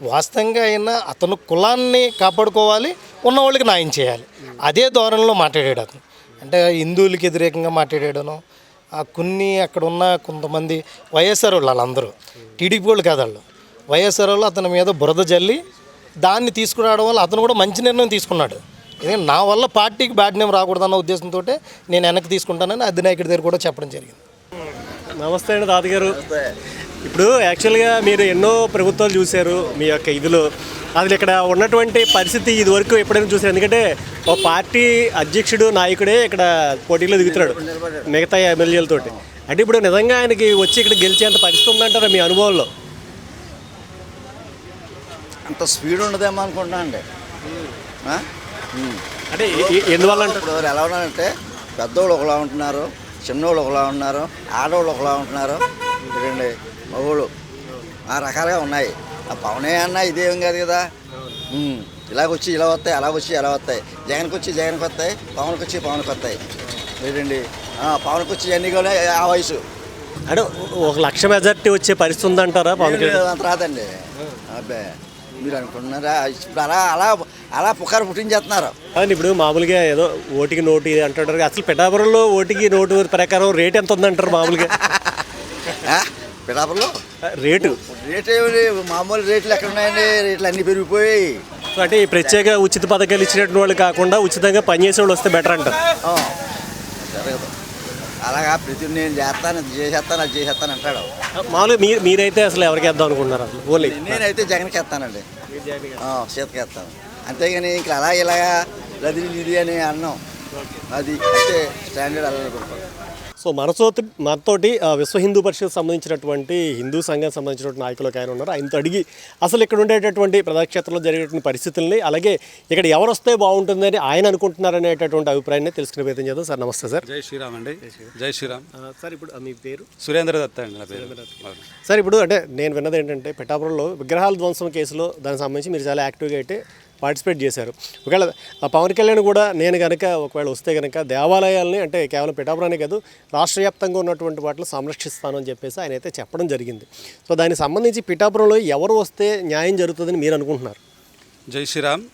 వాస్తవంగా అయినా అతను కులాన్ని కాపాడుకోవాలి, ఉన్న వాళ్ళకి న్యాయం చేయాలి, అదే ధోరణిలో మాట్లాడాడు అతను. అంటే హిందువులకి వ్యతిరేకంగా మాట్లాడాడను. కొన్ని అక్కడ ఉన్న కొంతమంది వైఎస్ఆర్ వాళ్ళు, వాళ్ళందరూ టీడీపీ వాళ్ళు కాదు, వాళ్ళు వైఎస్ఆర్ వాళ్ళు అతని మీద బురద జల్లి దాన్ని తీసుకురావడం వల్ల అతను కూడా మంచి నిర్ణయం తీసుకున్నాడు. నా వల్ల పార్టీకి బ్యాడ్ నేమ్ రాకూడదన్న ఉద్దేశంతో నేను వెనక్కి తీసుకుంటానని అధినాయకుడి దగ్గర కూడా చెప్పడం జరిగింది. నమస్తే అండి తాతగారు. ఇప్పుడు యాక్చువల్గా మీరు ఎన్నో ప్రభుత్వాలు చూశారు మీ యొక్క ఇదిలో. అసలు ఇక్కడ ఉన్నటువంటి పరిస్థితి ఇదివరకు ఎప్పుడైనా చూసారు? ఎందుకంటే ఒక పార్టీ అధ్యక్షుడు నాయకుడే ఇక్కడ పోటీలో దిగుతున్నాడు మిగతా ఎమ్మెల్యేలతోటి. అంటే ఇప్పుడు నిజంగా ఆయనకి వచ్చి ఇక్కడ గెలిచేంత పరిస్థితి ఉందంటారా మీ అనుభవంలో? అంత స్పీడ్ ఉండదేమో అనుకుంటున్నా అండి. అంటే ఎందువల్ల అంటే ఇప్పుడు ఎలా ఉన్నారంటే పెద్దోళ్ళు ఒకలా ఉంటున్నారు, చిన్నోళ్ళు ఒకలా ఉంటున్నారు, ఆడవాళ్ళు ఒకలా ఉంటున్నారు, చూడండి మగవాళ్ళు ఆ రకాలుగా ఉన్నాయి. ఆ పవనే అన్న ఇదేం కాదు కదా. ఇలాగొచ్చి ఇలా వస్తాయి, అలాగొచ్చి ఎలా వస్తాయి. జగన్కి వచ్చి జగన్కి వస్తాయి, పవన్కి వచ్చి పవన్కి వస్తాయి. చూడండి పవన్కి వచ్చి అన్నీ కూడా ఆ వయసు. అంటే 1,00,000 మెజార్టీ వచ్చే పరిస్థితి ఉందంటారా పవన్ కళ్యాణ్? అంత రాదండి. అబ్బాయి మీరు అనుకుంటున్నారా? ఇప్పుడు అలా అలా పుకారు పుట్టించేస్తున్నారు. అదే ఇప్పుడు మామూలుగా ఏదో ఓటికి నోటు ఇది అంటారు. అసలు పిఠాపురంలో ఓటికి నోటు ప్రకారం రేట్ ఎంత ఉందంటారు మామూలుగా? పిఠాపురంలో రేటు ఏమి మామూలు రేట్లు ఎక్కడ ఉన్నాయండి? రేట్లు అన్నీ పెరిగిపోయాయి. అంటే ఈ ప్రత్యేక ఉచిత పథకాలు ఇచ్చినటువంటి వాళ్ళు కాకుండా ఉచితంగా పనిచేసే వాళ్ళు వస్తే బెటర్ అంటారు. జరగదు అలాగా. ప్రతి నేను చేస్తాను, అది చేసేస్తాను, అది చేసేస్తాను అంటాడు. మామూలుగా మీరైతే అసలు ఎవరికి వేద్దాం అనుకుంటున్నారు? అసలు ఓన్లీ నేనైతే జగన్కి వేస్తానండి, సీతకి వేస్తాను. అంతేగాని ఇంకా అలా ఇలాగా అది ఇది అని అన్నాం. అది అయితే స్టాండర్డ్ అలా అనుకుంటాం. సో మనతోటి విశ్వ హిందూ పరిషత్ సంబంధించినటువంటి హిందూ సంఘానికి సంబంధించినటువంటి నాయకులు ఆయన ఉన్నారు. ఆయనతో అడిగి అసలు ఇక్కడ ఉండేటటువంటి ప్రజాక్షేత్రంలో జరిగేటువంటి పరిస్థితుల్ని, అలాగే ఇక్కడ ఎవరు వస్తే బాగుంటుందని ఆయన అనుకుంటున్నారనేటటువంటి అభిప్రాయాన్ని తెలుసుకునే ప్రయత్నం చేద్దాం. సార్ నమస్తే సార్. జై శ్రీరామ్ అండి. జై శ్రీరామ్. సార్ ఇప్పుడు మీ పేరు? సురేంద్ర దత్త అండి నా పేరు. సార్ ఇప్పుడు అంటే నేను విన్నది ఏంటంటే పిఠాపురంలో విగ్రహాల ధ్వంసం కేసులో దానికి సంబంధించి మీరు చాలా యాక్టివ్గా అయితే పార్టిసిపేట్ చేశారు. ఒకవేళ పవన్ కళ్యాణ్ కూడా నేను కనుక ఒకవేళ వస్తే కనుక దేవాలయాల్ని అంటే కేవలం పిఠాపురానే కాదు రాష్ట్ర వ్యాప్తంగా ఉన్నటువంటి వాటిని సంరక్షిస్తాను అని చెప్పేసి ఆయన అయితే చెప్పడం జరిగింది. సో దానికి సంబంధించి పిఠాపురంలో ఎవరు వస్తే న్యాయం జరుగుతుందని మీరు అనుకుంటున్నారు? జై శ్రీరామ్.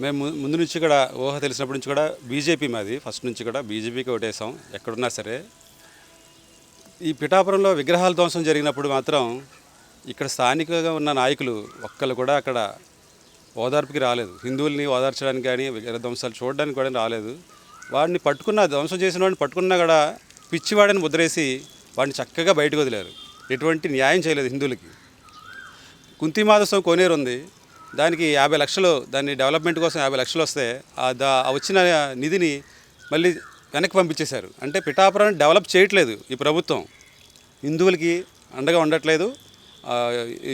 మేము ముందు నుంచి కూడా ఊహ తెలిసినప్పటి నుంచి కూడా బీజేపీ మాది, ఫస్ట్ నుంచి కూడా బీజేపీకి ఓటేసాం ఎక్కడున్నా సరే. ఈ పిఠాపురంలో విగ్రహాల ధ్వంసం జరిగినప్పుడు మాత్రం ఇక్కడ స్థానికంగా ఉన్న నాయకులు ఒక్కళ్ళు కూడా అక్కడ ఓదార్పుకి రాలేదు. హిందువుల్ని ఓదార్చడానికి కానీ విగ్రహ ధ్వంసాలు చూడడానికి కూడా రాలేదు. వాడిని పట్టుకున్న ధ్వంసం చేసిన వాడిని పట్టుకున్నా కూడా పిచ్చివాడిని ముద్రేసి వాడిని చక్కగా బయటకు వదిలేరు. ఎటువంటి న్యాయం చేయలేదు హిందువులకి. కుంతిమాదసం కోనేరు ఉంది, దానికి 50 లక్షలు, దాన్ని డెవలప్మెంట్ కోసం 50 లక్షలు వస్తే ఆ వచ్చిన నిధిని మళ్ళీ వెనక్కి పంపించేశారు. అంటే పిఠాపురాన్ని డెవలప్ చేయట్లేదు ఈ ప్రభుత్వం, హిందువులకి అండగా ఉండట్లేదు,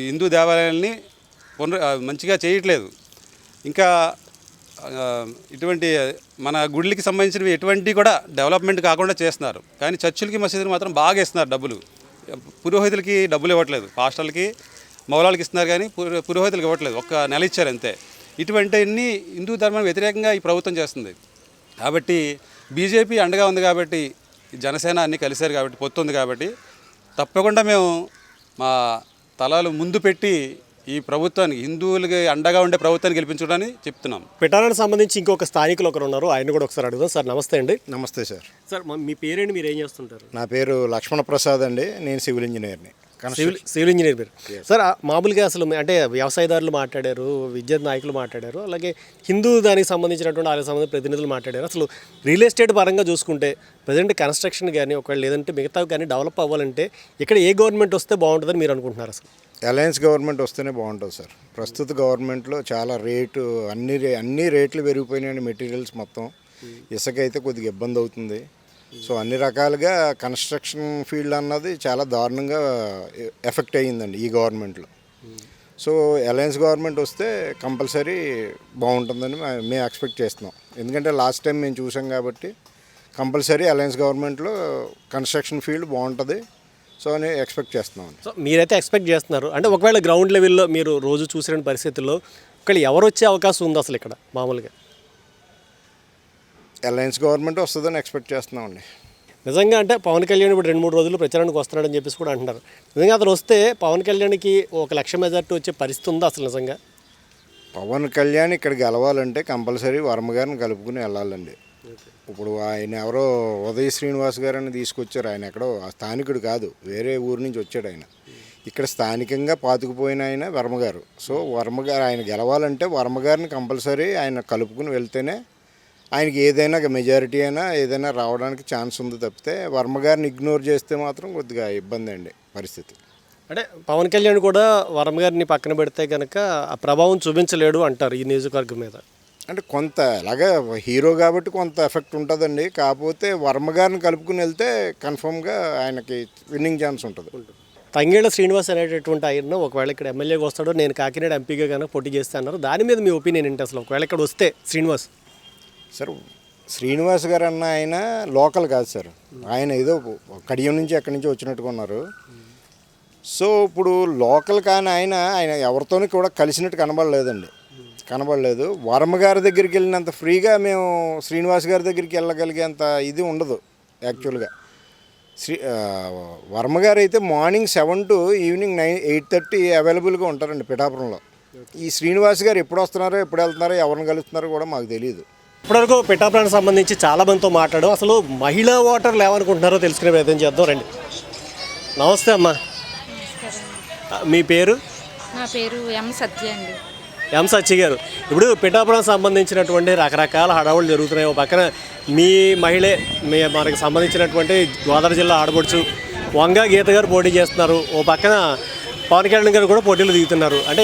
హిందూ దేవాలయాల్ని మంచిగా చేయట్లేదు. ఇంకా ఇటువంటి మన గుళ్ళకి సంబంధించినవి ఎటువంటి కూడా డెవలప్మెంట్ కాకుండా చేస్తున్నారు. కానీ చర్చిలకి మసీదులు మాత్రం బాగా ఇస్తున్నారు డబ్బులు. పురోహితులకి డబ్బులు ఇవ్వట్లేదు, పాస్టర్లకి మౌలాలకి ఇస్తున్నారు కానీ పురోహితులకి ఇవ్వట్లేదు. ఒక్క నెల ఇచ్చారు అంతే. ఇటువంటివన్నీ హిందూ ధర్మం వ్యతిరేకంగా ఈ ప్రభుత్వం చేస్తుంది. కాబట్టి బీజేపీ అండగా ఉంది కాబట్టి, జనసేన అన్నీ కలిశారు కాబట్టి, పొత్తు ఉంది కాబట్టి తప్పకుండా మేము మా తలాలు ముందు పెట్టి ఈ ప్రభుత్వానికి, హిందువులకి అండగా ఉండే ప్రభుత్వాన్ని గెలిపించడానికి చెప్తున్నాం. పిఠాపురానికి సంబంధించి ఇంకొక స్థానికులు ఒకరు ఉన్నారు, ఆయన కూడా ఒకసారి అడుగుదాం. సార్ నమస్తే అండి. నమస్తే సార్. సార్ మీ పేరేంటి, మీరు ఏం చేస్తుంటారు? నా పేరు లక్ష్మణ ప్రసాద్ అండి. నేను సివిల్ ఇంజనీర్ని. సివిల్ ఇంజనీర్ పేరు. సార్ మామూలుగా అసలు అంటే వ్యవసాయదారులు మాట్లాడారు, విద్యా నాయకులు మాట్లాడారు, అలాగే హిందూ దానికి సంబంధించినటువంటి వాళ్ళకి సంబంధించిన ప్రతినిధులు మాట్లాడారు. అసలు రియల్ ఎస్టేట్ పరంగా చూసుకుంటే ప్రజెంట్ కన్స్ట్రక్షన్ కానీ ఒకవేళ లేదంటే మిగతా కానీ డెవలప్ అవ్వాలంటే ఇక్కడ ఏ గవర్నమెంట్ వస్తే బాగుంటుందని మీరు అనుకుంటున్నారు? అసలు అలయన్స్ గవర్నమెంట్ వస్తేనే బాగుంటుంది సార్. ప్రస్తుత గవర్నమెంట్లో చాలా రేటు అన్ని రేట్లు పెరిగిపోయినాయండి. మెటీరియల్స్ మొత్తం, ఇసుక అయితే కొద్దిగా ఇబ్బంది అవుతుంది. సో అన్ని రకాలుగా కన్స్ట్రక్షన్ ఫీల్డ్ అన్నది చాలా దారుణంగా ఎఫెక్ట్ అయ్యిందండి ఈ గవర్నమెంట్లో. సో అలయన్స్ గవర్నమెంట్ వస్తే కంపల్సరీ బాగుంటుందని మేము ఎక్స్పెక్ట్ చేస్తున్నాం. ఎందుకంటే లాస్ట్ టైం మేము చూసాం కాబట్టి కంపల్సరీ అలయన్స్ గవర్నమెంట్లో కన్స్ట్రక్షన్ ఫీల్డ్ బాగుంటుంది. సో అని ఎక్స్పెక్ట్ చేస్తున్నాం. సో మీరైతే ఎక్స్పెక్ట్ చేస్తున్నారు అంటే ఒకవేళ గ్రౌండ్ లెవెల్లో మీరు రోజు చూసిన పరిస్థితుల్లో ఒకవేళ ఎవరు వచ్చే అవకాశం ఉంది అసలు ఇక్కడ మామూలుగా? అలయన్స్ గవర్నమెంట్ వస్తుందని ఎక్స్పెక్ట్ చేస్తున్నామండి. నిజంగా అంటే పవన్ కళ్యాణ్ ఇప్పుడు 2-3 రోజులు ప్రచారానికి వస్తున్నాడని చెప్పేసి కూడా అంటున్నారు. నిజంగా అతను వస్తే పవన్ కళ్యాణ్కి 1 లక్ష మెజార్టీ వచ్చే పరిస్థితి ఉందా అసలు నిజంగా? పవన్ కళ్యాణ్ ఇక్కడ గెలవాలంటే కంపల్సరీ వర్మ గారిని కలుపుకుని వెళ్ళాలండి. ఇప్పుడు ఆయన ఎవరో ఉదయ శ్రీనివాస్ గారని తీసుకొచ్చారు. ఆయన ఎక్కడో స్థానికుడు కాదు, వేరే ఊరు నుంచి వచ్చాడు ఆయన. ఇక్కడ స్థానికంగా పాతుకుపోయిన ఆయన వర్మ గారు. సో వర్మ గారు ఆయన గెలవాలంటే వర్మ గారిని కంపల్సరీ ఆయన కలుపుకుని వెళ్తేనే ఆయనకి ఏదైనా మెజారిటీ అయినా ఏదైనా రావడానికి ఛాన్స్ ఉంది తప్పితే వర్మ గారిని ఇగ్నోర్ చేస్తే మాత్రం కొద్దిగా ఇబ్బంది అండి పరిస్థితి. అంటే పవన్ కళ్యాణ్ కూడా వర్మ గారిని పక్కన పెడితే కనుక ఆ ప్రభావం చూపించలేడు అంటారు ఈ నియోజకవర్గం మీద. అంటే కొంత అలాగే హీరో కాబట్టి కొంత ఎఫెక్ట్ ఉంటుందండి. కాకపోతే వర్మ గారిని కలుపుకుని వెళ్తే కన్ఫర్మ్గా ఆయనకి విన్నింగ్ ఛాన్స్ ఉంటుంది. తంగేళ్ల శ్రీనివాస్ అనేటటువంటి ఆయన ఒకవేళ ఇక్కడ ఎమ్మెల్యేగా వస్తాడో, నేను కాకినాడ ఎంపీగా కనుక పోటీ చేస్తే అన్నారు. దాని మీద మీ ఒపీనియన్ ఏంటి అసలు? ఒకవేళ ఇక్కడ వస్తే శ్రీనివాస్ సార్, శ్రీనివాస్ గారు అన్న ఆయన లోకల్ కాదు సార్. ఆయన ఏదో కడియం నుంచి ఎక్కడి నుంచి వచ్చినట్టుగా ఉన్నారు. సో ఇప్పుడు లోకల్ కానీ ఆయన ఎవరితోనూ కూడా కలిసినట్టు కనబడలేదు. వర్మ గారి దగ్గరికి వెళ్ళినంత ఫ్రీగా మేము శ్రీనివాస్ గారి దగ్గరికి వెళ్ళగలిగేంత ఇది ఉండదు యాక్చువల్గా. వర్మ గారు అయితే మార్నింగ్ 7 to ఈవినింగ్ 8:30 అవైలబుల్గా ఉంటారండి పిఠాపురంలో. ఈ శ్రీనివాస్ గారు ఎప్పుడు వస్తున్నారో ఎప్పుడు వెళ్తున్నారో ఎవరిని కలుస్తున్నారో కూడా మాకు తెలియదు. ఇప్పటివరకు పిఠాపురానికి సంబంధించి చాలా మందితో మాట్లాడడం, అసలు మహిళా ఓటర్లు ఏమనుకుంటున్నారో తెలుసుకునే ప్రయత్నం చేద్దాం రండి. నమస్తే అమ్మా, మీ పేరు? నా పేరు ఎం సత్య అండి. ఎం సత్య గారు, ఇప్పుడు పిఠాపురం సంబంధించినటువంటి రకరకాల హడావులు జరుగుతున్నాయి. ఒక పక్కన మీ మహిళే మనకి సంబంధించినటువంటి గోదావరి జిల్లా ఆడపడుచు వంగా గీత గారు పోటీ చేస్తున్నారు. ఓ పక్కన పవన్ కళ్యాణ్ గారు కూడా పోటీలు దిగుతున్నారు. అంటే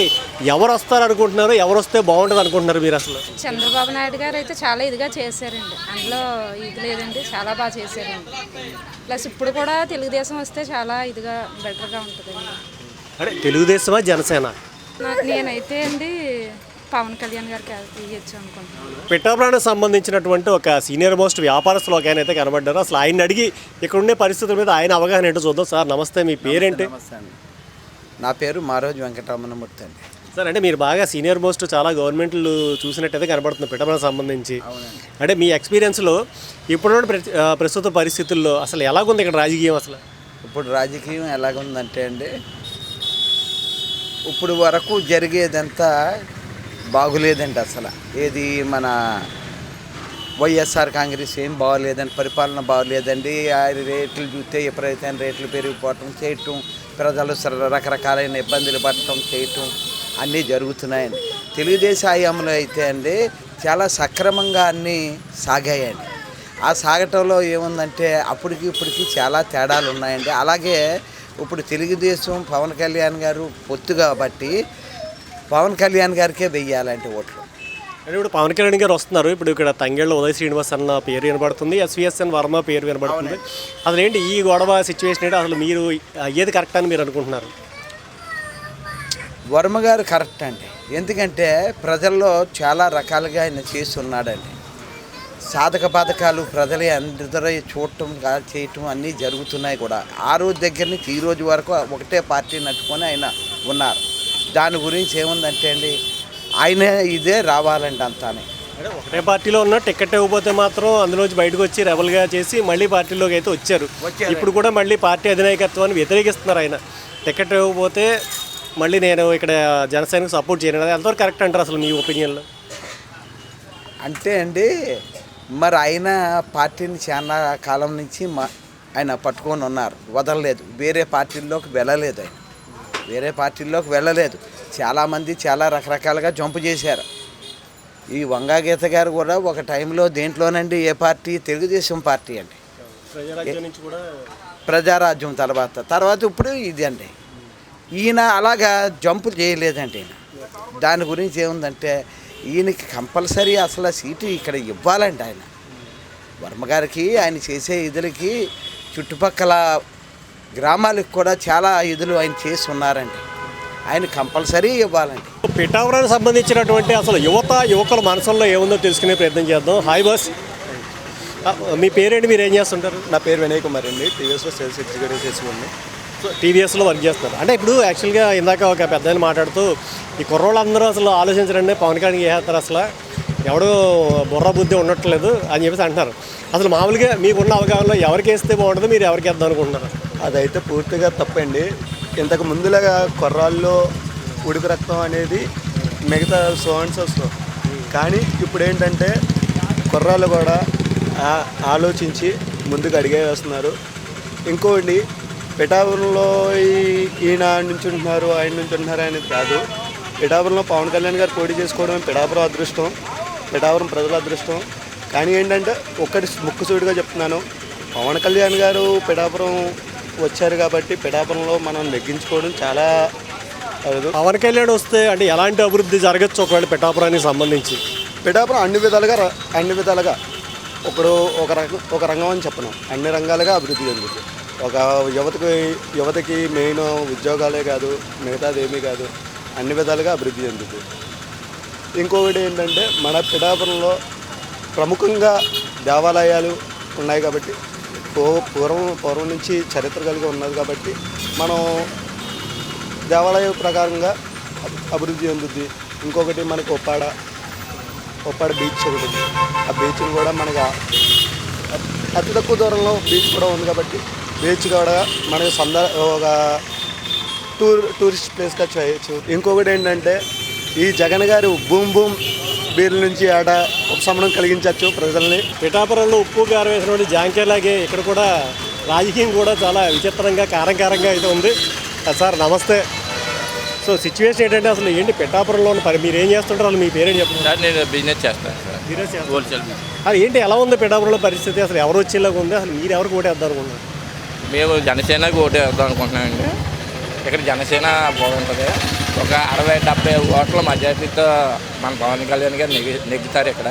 ఎవరు వస్తారు అనుకుంటున్నారు, ఎవరు వస్తే బాగుంటుంది అనుకుంటున్నారు మీరు అసలు? చంద్రబాబు నాయుడు గారు అయితే చాలా ఇదిగా చేశారండి, అందులో ఇది లేదండి, చాలా బాగా చేశారండి. ప్లస్ ఇప్పుడు కూడా తెలుగుదేశం వస్తే చాలా ఇదిగా బెటర్గా ఉంటుందండి. అంటే తెలుగుదేశమా జనసేన? నేనైతే అండి పవన్ కళ్యాణ్ గారికి ఇవ్వచ్చు అనుకుంటున్నాను. పిఠాపురానికి సంబంధించినటువంటి ఒక సీనియర్ మోస్ట్ వ్యాపారస్తులు ఒక ఆయన అయితే కనబడ్డారు. అసలు ఆయన అడిగి ఇక్కడ ఉండే పరిస్థితుల మీద ఆయన అవగాహన ఏంటో చూద్దాం. సార్ నమస్తే, మీ పేరేంటి? నా పేరు మారోజు వెంకటరమణమూర్తి అండి. సార్, అంటే మీరు బాగా సీనియర్ మోస్ట్ చాలా గవర్నమెంట్లు చూసినట్టయితే కనబడుతుంది పిఠాపురానికి సంబంధించి. అంటే మీ ఎక్స్పీరియన్స్లో ఇప్పుడున్న ప్రస్తుత పరిస్థితుల్లో అసలు ఎలాగుంది ఇక్కడ రాజకీయం? అసలు ఇప్పుడు రాజకీయం ఎలాగుందంటే అండి, ఇప్పుడు వరకు జరిగేదంతా బాగులేదండి. అసలు ఏది మన వైఎస్ఆర్ కాంగ్రెస్ ఏం బాగోలేదండి, పరిపాలన బాగోలేదండి. ఆ రేట్లు చూస్తే ఎప్పుడైతే రేట్లు పెరిగిపోవటం చేయటం, ప్రజలు రకరకాలైన ఇబ్బందులు పడటం చేయటం అన్నీ జరుగుతున్నాయండి. తెలుగుదేశం హయాంలో అయితే అండి చాలా సక్రమంగా అన్నీ సాగాయండి. ఆ సాగటంలో ఏముందంటే అప్పటికి ఇప్పటికి చాలా తేడాలు ఉన్నాయండి. అలాగే ఇప్పుడు తెలుగుదేశం పవన్ కళ్యాణ్ గారు పొత్తు కాబట్టి పవన్ కళ్యాణ్ గారికే వెయ్యాలంటే ఓట్లు. అంటే ఇప్పుడు పవన్ కళ్యాణ్ గారు వస్తున్నారు. ఇప్పుడు ఇక్కడ తంగేళ్ళ ఉదయ శ్రీనివాస్ అన్న పేరు వినబడుతుంది, ఎస్విఎస్ఎన్ వర్మ పేరు వినబడుతుంది. అసలు ఏంటి ఈ గొడవ సిచ్యువేషన్ ఏంటి? అసలు మీరు ఏది కరెక్ట్ అని మీరు అనుకుంటున్నారు? వర్మ గారు కరెక్ట్ అండి, ఎందుకంటే ప్రజల్లో చాలా రకాలుగా ఆయన చేస్తున్నాడండి. సాధక బాధకాలు ప్రజలే అందరూ చూడటం చేయటం అన్నీ జరుగుతున్నాయి కూడా. ఆ రోజు దగ్గర నుంచి ఈ రోజు వరకు ఒకటే పార్టీ నట్టుకొని ఆయన ఉన్నారు. దాని గురించి ఏముందంటే అండి, ఆయన ఇదే రావాలండి అంతానే. అంటే ఒకటే పార్టీలో ఉన్న టికెట్ ఇవ్వకపోతే మాత్రం అందులోంచి బయటకు వచ్చి రెబల్గా చేసి మళ్ళీ పార్టీలోకి అయితే వచ్చారు. ఇప్పుడు కూడా మళ్ళీ పార్టీ అధినాయకత్వాన్ని వ్యతిరేకిస్తున్నారు. ఆయన టికెట్ ఇవ్వకపోతే మళ్ళీ నేను ఇక్కడ జనసేనకు సపోర్ట్ చేయను. అది ఎంతవరకు కరెక్ట్ అంటారు అసలు మీ ఒపీనియన్లో? అంటే అండి, మరి ఆయన పార్టీని చాలా కాలం నుంచి ఆయన పట్టుకొని ఉన్నారు, వదలలేదు. వేరే పార్టీల్లోకి వెళ్ళలేదు. చాలామంది చాలా రకరకాలుగా జంపు చేశారు. ఈ వంగా గీత గారు కూడా ఒక టైంలో దేంట్లోనండి, ఏ పార్టీ? తెలుగుదేశం పార్టీ అండి, ప్రజారాజ్యం తర్వాత ఇప్పుడు ఇది అండి. ఈయన అలాగా జంపు చేయలేదండి. దాని గురించి ఏముందంటే ఈయనకి కంపల్సరీ అసలు సీటు ఇక్కడ ఇవ్వాలండి. ఆయన వర్మ గారికి ఆయన చేసే ఇదులకి చుట్టుపక్కల గ్రామాలకు కూడా చాలా ఇదులు ఆయన చేసి ఉన్నారండి. ఆయన కంపల్సరీ ఇవ్వాలండి. పిఠాపురానికి సంబంధించినటువంటి అసలు యువకుల మనసుల్లో ఏముందో తెలుసుకునే ప్రయత్నం చేద్దాం. హాయ్ బాస్, మీ పేరేంటి, మీరు ఏం చేస్తుంటారు? నా పేరు వినయ్ కుమార్ అండి, టీవీఎస్లో సేల్స్ ఎగ్జిక్యూటివ్ చేస్తున్నాను. సో టీవీఎస్లో వర్క్ చేస్తున్నారు. అంటే ఇప్పుడు యాక్చువల్గా ఇందాక ఒక పెద్ద మాట్లాడుతూ ఈ కుర్రోళ్ళందరూ అసలు ఆలోచించరండి పవన్ కళ్యాణ్ చేస్తారు, అసలు ఎవడో బుర్ర బుద్ధి ఉండట్లేదు అని చెప్పేసి అంటున్నారు. అసలు మామూలుగా మీకున్న అవగాహనలో ఎవరికి వేస్తే బాగుంటుందో, మీరు ఎవరికి వేద్దాం అనుకుంటున్నారు? అదైతే పూర్తిగా తప్పండి. ఇంతకు ముందులాగా కొర్రాల్లో ఉడుకు రక్తం అనేది మిగతా సోన్సెస్, కానీ ఇప్పుడు ఏంటంటే కుర్రాళ్ళు కూడా ఆలోచించి ముందుకు అడిగే వస్తున్నారు. ఇంకోటి పిఠాపురంలో ఈయన నుంచి ఉంటున్నారు, ఆయన నుంచి ఉంటున్నారు అనేది కాదు. పిఠాపురంలో పవన్ కళ్యాణ్ గారు పోటీ చేసుకోవడం పిఠాపురం అదృష్టం, పిఠాపురం ప్రజల అదృష్టం. కానీ ఏంటంటే ఒక్కటి ముక్కుసూటిగా చెప్తున్నాను, పవన్ కళ్యాణ్ గారు పిఠాపురం వచ్చారు కాబట్టి పిఠాపురంలో మనం నెగ్గించుకోవడం చాలా అవ్వదు. పవన్ కళ్యాణ్ వస్తే అంటే ఎలాంటి అభివృద్ధి జరగచ్చు ఒకవేళ పిఠాపురానికి సంబంధించి? పిఠాపురం అన్ని విధాలుగా ఇప్పుడు ఒక రంగం అని చెప్పను, అన్ని రంగాలుగా అభివృద్ధి చెందుతుంది. ఒక యువతకి మెయిన్ ఉద్యోగాలే కాదు, మిగతాది ఏమీ కాదు, అన్ని విధాలుగా అభివృద్ధి చెందుతుంది. ఇంకొకటి ఏంటంటే మన పిఠాపురంలో ప్రముఖంగా దేవాలయాలు ఉన్నాయి కాబట్టి పూర్వం నుంచి చరిత్ర కలిగి ఉన్నది కాబట్టి మనం దేవాలయ ప్రకారంగా అభివృద్ధి చెందుద్ది. ఇంకొకటి మనకి ఒప్పాడ బీచ్ ఒకటి ఉంది. ఆ బీచ్ని కూడా మనకు అతి తక్కువ దూరంలో బీచ్ కూడా ఉంది కాబట్టి బీచ్ కూడా మనకి ఒక టూరిస్ట్ ప్లేస్గా చేయొచ్చు. ఇంకొకటి ఏంటంటే ఈ జగన్ గారు బూమ్ బీర్ల నుంచి ఆడ ఉపశమనం కలిగించవచ్చు ప్రజల్ని. పిఠాపురంలో ఉప్పు కారం వేసినటువంటి జాంకేలాగే ఇక్కడ కూడా రాజకీయం కూడా చాలా విచిత్రంగా కారంగా అయితే ఉంది. సార్ నమస్తే. సో సిచ్యువేషన్ ఏంటంటే అసలు ఏంటి పిఠాపురంలో ఉన్న మీరు ఏం చేస్తుంటారు, అసలు మీ పేరేంటి చెప్పండి? సార్ నేను బిజినెస్ చేస్తాను సార్, బిజినెస్ చేస్తాను. హోల్సేల్. అది ఏంటి ఎలా ఉంది పిఠాపురంలో పరిస్థితి, అసలు ఎవరు వచ్చేలాగా ఉంది, అసలు మీరు ఎవరికి ఓటేద్దాం అనుకుంటున్నారు? మేము జనసేనకు ఓటేద్దాం అనుకుంటున్నామండి. ఇక్కడ జనసేన బాగుంటుంది. ఒక 60-70 ఓట్ల మెజారిటీతో మన పవన్ కళ్యాణ్ గారు నెగ్గుతారు. ఇక్కడ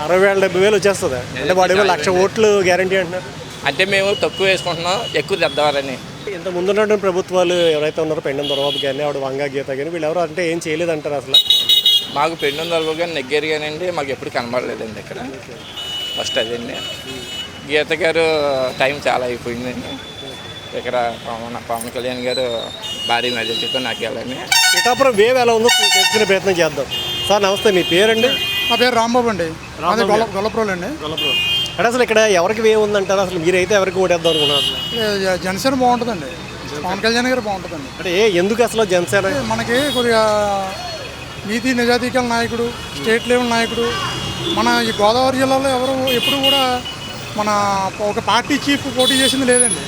60,000-70,000 వచ్చేస్తుంది అంటే వాడు 1,00,000 ఓట్లు గ్యారంటీ అంటున్నారు. అంటే మేము తక్కువ వేసుకుంటున్నాం, ఎక్కువ తెద్దామని. ఇంత ముందున్నటువంటి ప్రభుత్వాలు ఎవరైతే ఉన్నారో పెండం దొరబాబు కానీ ఆవిడ వంగా గీత కానీ వీళ్ళు ఎవరు అంటే ఏం చేయలేదంటారు అసలు? మాకు పెండం దొరబాబు గారు నెగ్గారు కానండి, మాకు ఎప్పుడు కనబడలేదండి ఇక్కడ. ఫస్ట్ అదండి. గీత గారు టైం చాలా అయిపోయిందండి. ఇక్కడ పవన్ కళ్యాణ్ గారు భారీ మెజార్టీతో నాకు వెళ్ళండి. పిఠాపురం వేవ్ ఎలా ఉందో తెలుసుకునే ప్రయత్నం చేద్దాం. సార్ నమస్తే, మీ పేరండి? నా పేరు రాంబాబు అండి, గొల్లప్రోలు అండి. అంటే అసలు ఇక్కడ ఎవరికి వేవ్ ఉందంటారు, అసలు మీరైతే ఎవరికి ఓటేద్దాం అనుకున్నారు? జనసేన బాగుంటుందండి, పవన్ కళ్యాణ్ గారు బాగుంటుందండి. అంటే ఎందుకు అసలు జనసేన? మనకి కొద్దిగా నీతి నిజాయితీగల నాయకుడు, స్టేట్ లెవెల్ నాయకుడు. మన ఈ గోదావరి జిల్లాలో ఎవరు ఎప్పుడు కూడా మన ఒక పార్టీ చీఫ్ పోటీ చేసింది లేదండి.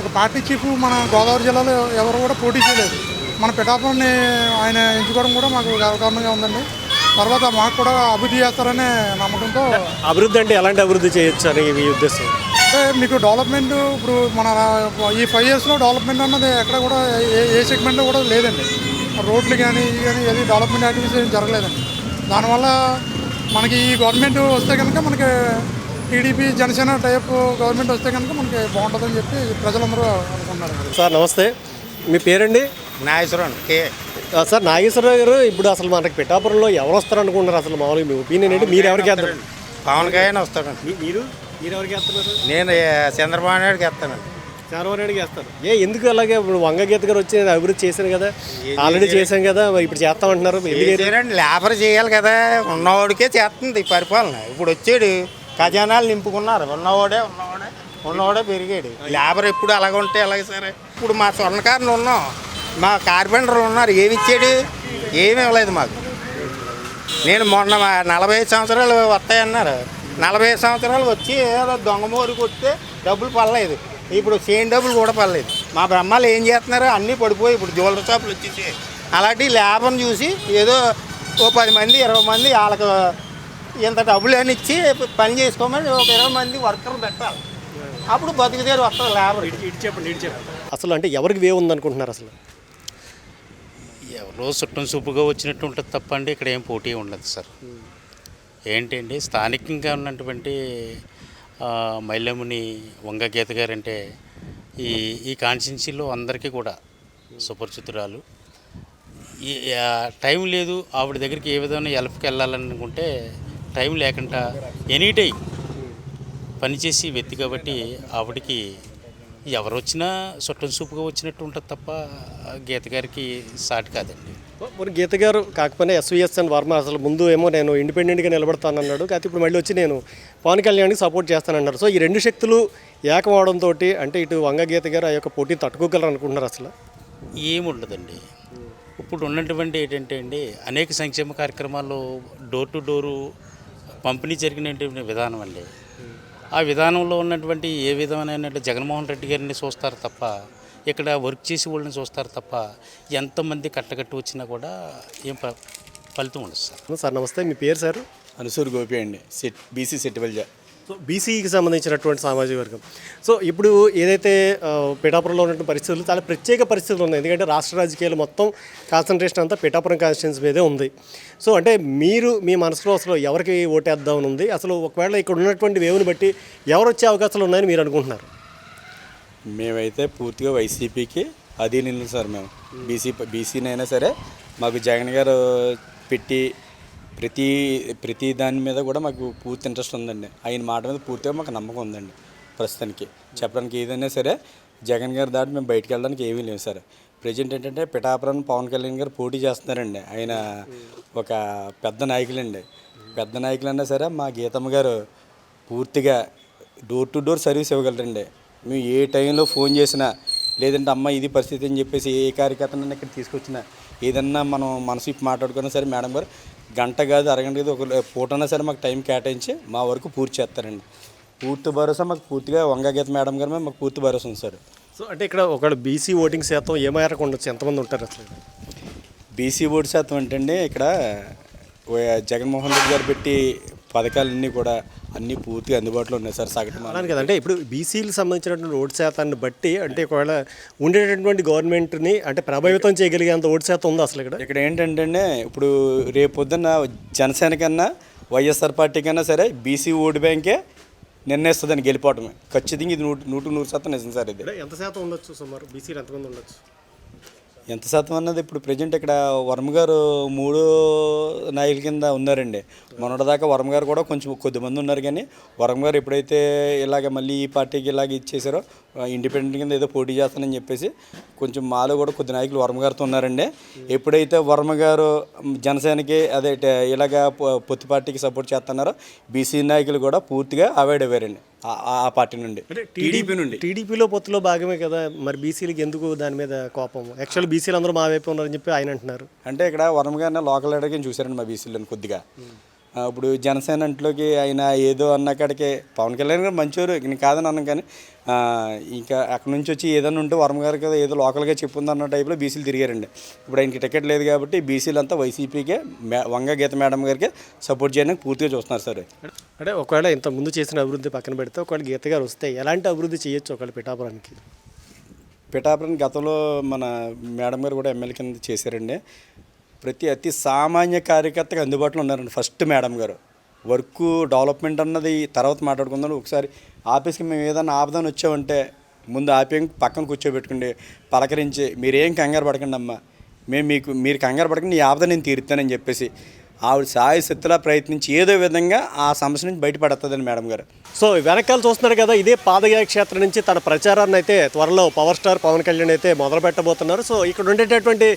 ఒక పార్టీ చీఫ్ మన గోదావరి జిల్లాలో ఎవరు కూడా పోటీ చేయలేదు. మన పిఠాపురాన్ని ఆయన ఎంచుకోవడం కూడా మాకు గర్వకారణంగా ఉందండి. తర్వాత మాకు కూడా అభివృద్ధి చేస్తారనే నమ్మకంతో. అభివృద్ధి అంటే ఎలాంటి అభివృద్ధి చేయొచ్చు అని మీ ఉద్దేశం? అంటే మీకు డెవలప్మెంట్ ఇప్పుడు మన ఈ 5 yearsలో డెవలప్మెంట్ అన్నది ఎక్కడ కూడా ఏ సెగ్మెంట్లో కూడా లేదండి. రోడ్లు కానీ ఏది డెవలప్మెంట్ యాక్టివిటీస్ ఏం జరగలేదండి. దానివల్ల మనకి ఈ గవర్నమెంట్ వస్తే కనుక మనకి టీడీపీ జనసేన టైప్ గవర్నమెంట్ వస్తే కనుక మనకి బాగుంటుందని చెప్పి ప్రజలందరూ అనుకుంటున్నారు. సార్ నమస్తే, మీ పేరండి? నాగేశ్వరరావు. సార్ నాగేశ్వరరావు గారు, ఇప్పుడు అసలు మనకి పిఠాపురంలో ఎవరు వస్తారు అనుకుంటున్నారు? అసలు మామూలుగా మీ ఒపీనియన్ ఏంటి? మీరు ఎవరికి వేస్తారు? పవన్ కళ్యాణ్ వస్తాడండి. మీరు ఎవరికి వేస్తున్నారు? నేను చంద్రబాబు నాయుడుకి వేస్తానండి. చంద్రబాబు నాయుడుకి వేస్తారు. ఎందుకు అలాగే? ఇప్పుడు వంగగీత గారు వచ్చి అభివృద్ధి చేశాను కదా, ఆల్రెడీ చేశాం కదా, ఇప్పుడు చేస్తామంటున్నారు. లేబర్ చేయాలి కదా, ఉన్నవాడికే చేస్తుంది ఈ పరిపాలన. ఇప్పుడు వచ్చాడు ఖజానాలు నింపుకున్నారు, ఉన్నవాడే పెరిగాడు. లేబర్ ఎప్పుడు అలాగ ఉంటే అలాగే సరే. ఇప్పుడు మా స్వర్ణకారులు ఉన్నాం, మా కార్పెంటర్లు ఉన్నారు, ఏమి ఇచ్చాడు? ఏమీ ఇవ్వలేదు మాకు. నేను మొన్న 45 సంవత్సరాలు వస్తాయన్నారు, 45 సంవత్సరాలు వచ్చి ఏదో దొంగమోరు కొడితే డబ్బులు పడలేదు. ఇప్పుడు చేయిన డబ్బులు కూడా పడలేదు. మా బ్రహ్మాలు ఏం చేస్తున్నారు? అన్నీ పడిపోయి ఇప్పుడు జ్యువెలరీ షాపులు వచ్చేసి అలాంటి లేబర్ని చూసి ఏదో ఓ 10 మంది 20 మంది వాళ్ళకు ఇంత డబ్బులు అని ఇచ్చి పని చేసుకోమని ఒక 20 మంది వర్కర్లు పెట్టాలి. అప్పుడు బతుకుదేరు వస్తుంది లేబర్. చెప్పండి. అసలు అంటే ఎవరికి వేవ్ ఉందనుకుంటున్నారు? అసలు ఎవరో చుట్టం చూపుగా వచ్చినట్టు ఉంటుంది తప్పండి, ఇక్కడ ఏం పోటీ ఉండదు సార్. ఏంటండి స్థానికంగా ఉన్నటువంటి మైలముని వంగగీత గారు అంటే ఈ కాన్స్టిట్యున్సీలో అందరికీ కూడా సుపరిచితురాలు. ఈ టైం లేదు ఆవిడ దగ్గరికి ఏ విధమైన హెల్ప్కి వెళ్ళాలనుకుంటే టైం లేకుండా ఎనీ టైం పనిచేసి వ్యక్తి కాబట్టి ఆవిడకి ఎవరు వచ్చినా చుట్టం సూపుగా వచ్చినట్టు ఉంటుంది తప్ప గీత గారికి సాటి కాదండి. మరి గీత గారు కాకపోయినా ఎస్విఎస్ఎన్ వర్మ అసలు ముందు ఏమో నేను ఇండిపెండెంట్గా నిలబడతానన్నాడు, కాకపోతే ఇప్పుడు మళ్ళీ వచ్చి నేను పవన్ కళ్యాణ్కి సపోర్ట్ చేస్తానన్నారు. సో ఈ రెండు శక్తులు ఏకమవడంతో అంటే ఇటు వంగ గీత గారు ఆ యొక్క పోటీని తట్టుకోగలరు అనుకుంటున్నారు అసలు? ఏముండదండి. ఇప్పుడు ఉన్నటువంటి ఏంటంటే అండి, అనేక సంక్షేమ కార్యక్రమాలు డోర్ టు డోరు పంపిణీ జరిగినటువంటి విధానం అండి. ఆ విధానంలో ఉన్నటువంటి ఏ విధమైన జగన్మోహన్ రెడ్డి గారిని చూస్తారు తప్ప, ఇక్కడ వర్క్ చేసి వాళ్ళని చూస్తారు తప్ప, ఎంతమంది కట్టగట్టు వచ్చినా కూడా ఏం ఫలితం ఉండదు సార్. సార్ నమస్తే, మీ పేరు సార్? అనుసూర్ గోపి అండి, బీసీ సెట్టివల్జ. సో బీసీకి సంబంధించినటువంటి సామాజిక వర్గం. సో ఇప్పుడు ఏదైతే పిఠాపురంలో ఉన్నటువంటి పరిస్థితులు చాలా ప్రత్యేక పరిస్థితులు ఉన్నాయి, ఎందుకంటే రాష్ట్ర రాజకీయాలు మొత్తం కాన్సన్ట్రేషన్ అంతా పిఠాపురం కాన్స్టిట్యున్సీ మీదే ఉంది. సో అంటే మీరు మీ మనసులో అసలు ఎవరికి ఓటేద్దామని ఉంది, అసలు ఒకవేళ ఇక్కడ ఉన్నటువంటి వేవుని బట్టి ఎవరు వచ్చే అవకాశాలు ఉన్నాయని మీరు అనుకుంటున్నారు? మేమైతే పూర్తిగా వైసీపీకి అధీనంలో సార్. మేము బీసీనైనా సరే మాకు జగన్ గారు పెట్టి ప్రతి దాని మీద కూడా మాకు పూర్తి ఇంట్రెస్ట్ ఉందండి. ఆయన మాట మీద పూర్తిగా మాకు నమ్మకం ఉందండి. ప్రస్తుతానికి చెప్పడానికి ఏదైనా సరే జగన్ గారు దాటి మేము బయటికి వెళ్ళడానికి ఏమీ లేవు సార్. ప్రజెంట్ ఏంటంటే పిఠాపురం పవన్ కళ్యాణ్ గారు పోటీ చేస్తున్నారండి. ఆయన ఒక పెద్ద నాయకులండి. పెద్ద నాయకులన్నా సరే మా గీతమ్మ గారు పూర్తిగా డోర్ టు డోర్ సర్వీస్ ఇవ్వగలరండి. మేము ఏ టైంలో ఫోన్ చేసినా, లేదంటే అమ్మ ఇది పరిస్థితి అని చెప్పేసి ఏ కార్యకర్తనన్నా ఇక్కడ తీసుకొచ్చినా, ఏదన్నా మనం మనసు ఇప్పి మాట్లాడుకున్నా సరే మేడం గారు గంట కాదు అరగంట కాదు ఒక పూటన్నా సరే మాకు టైం కేటాయించి మా వరకు పూర్తి చేస్తారండి. పూర్తి భరోసా మాకు పూర్తిగా వంగగీత మేడం గారు మాకు పూర్తి భరోసా ఉంది సార్. సో అంటే ఇక్కడ ఒకవేళ బీసీ ఓటింగ్ శాతం ఏ మేరకు ఉండొచ్చు, ఎంతమంది ఉంటారు అసలు? బీసీ ఓటు శాతం అంటే ఇక్కడ జగన్మోహన్ రెడ్డి గారు పెట్టి పథకాలన్నీ కూడా అన్నీ పూర్తిగా అందుబాటులో ఉన్నాయి సార్. సగటు అలానే కదంటే ఇప్పుడు బీసీలకు సంబంధించినటువంటి ఓటు శాతాన్ని బట్టి అంటే ఒకవేళ ఉండేటటువంటి గవర్నమెంట్ని అంటే ప్రభావితం చేయగలిగేంత ఓటు శాతం ఉందా అసలు ఇక్కడ? ఇక్కడ ఏంటంటే ఇప్పుడు రేపు పొద్దున్న జనసేన కన్నా వైఎస్ఆర్ పార్టీ కన్నా సరే బీసీ ఓటు బ్యాంకే నిర్ణయిస్తుందని గెలిపోవటమే. ఖచ్చితంగా ఇది 100% నిజం సార్. ఇది ఎంత శాతం ఉండొచ్చు సుమారు? బీసీలు ఎంతమంది ఉండొచ్చు? ఎంత శాతం అన్నది ఇప్పుడు ప్రజెంట్ ఇక్కడ వర్మ గారు 3 నాయకుల కింద ఉన్నారండి. మొన్నటిదాకా వర్మ గారు కూడా కొంచెం కొద్దిమంది ఉన్నారు, కానీ వర్మ గారు ఎప్పుడైతే ఇలాగ మళ్ళీ ఈ పార్టీకి ఇలాగ ఇచ్చేసారో ఇండిపెండెంట్ కింద ఏదో పోటీ చేస్తానని చెప్పేసి కొంచెం మాలో కూడా కొద్ది నాయకులు వర్మ గారితో ఉన్నారండి. ఎప్పుడైతే వర్మ గారు జనసేనకి అదే ఇలాగ పొత్తు పార్టీకి సపోర్ట్ చేస్తున్నారో బీసీ నాయకులు కూడా పూర్తిగా అవాయిడ్ అయ్యారండి ఆ పార్టీ నుండి, టీడీపీ నుండి. టీడీపీలో పొత్తులో భాగమే కదా, మరి బీసీలకి ఎందుకు దాని మీద కోపం? యాక్చువల్ బీసీలు అందరూ మా వైపు ఉన్నారని చెప్పి ఆయన అంటున్నారు. అంటే ఇక్కడ వర్మ గారిని లోకల్ లీడర్గా చూశారండి మా బీసీలను కొద్దిగా. ఇప్పుడు జనసేన అంట్లోకి ఆయన ఏదో అన్నకాడికి పవన్ కళ్యాణ్ గారు మంచివారు, నేను కాదని అన్నాను, కానీ ఇంకా అక్కడ నుంచి వచ్చి ఏదైనా ఉంటే వర్మ గారికి ఏదో లోకల్గా చెప్పుంది అన్న టైప్లో బీసీలు తిరిగారండి. ఇప్పుడు ఆయనకి టికెట్ లేదు కాబట్టి బీసీలు అంతా వైసీపీకే వంగ గీత మేడం గారికి సపోర్ట్ చేయడానికి పూర్తిగా చూస్తున్నారు సార్. అంటే ఒకవేళ ఇంత ముందు చేసిన అభివృద్ధి పక్కన పెడితే ఒకవేళ గీత గారు వస్తే ఎలాంటి అభివృద్ధి చేయొచ్చు ఒకవేళ పిఠాపురానికి? పిఠాపురం గతంలో మన మేడం గారు కూడా ఎమ్మెల్యే కింద చేశారండి. అతి సామాన్య కార్యకర్తగా అందుబాటులో ఉన్నారండి ఫస్ట్ మేడం గారు. వర్క్ డెవలప్మెంట్ అన్నది తర్వాత మాట్లాడుకుందాం. ఒకసారి ఆఫీస్కి మేము ఏదైనా ఆపదాన్ని వచ్చామంటే ముందు ఆపేం పక్కన కూర్చోబెట్టుకోండి, పలకరించి మీరేం కంగారు పడకండి అమ్మా, మీరు కంగారు పడకండి, ఈ ఆపద నేను తీరుతానని చెప్పేసి ఆవిడ సాయశక్తిలా ప్రయత్నించి ఏదో విధంగా ఆ సమస్య నుంచి బయటపడుతుందని మేడం గారు. సో వెనకాల చూస్తున్నారు కదా, ఇదే పాదయాత్ర క్షేత్రం నుంచి తన ప్రచారాన్ని అయితే త్వరలో పవర్ స్టార్ పవన్ కళ్యాణ్ అయితే మొదలు పెట్టబోతున్నారు. సో ఇక్కడ ఉండేటటువంటి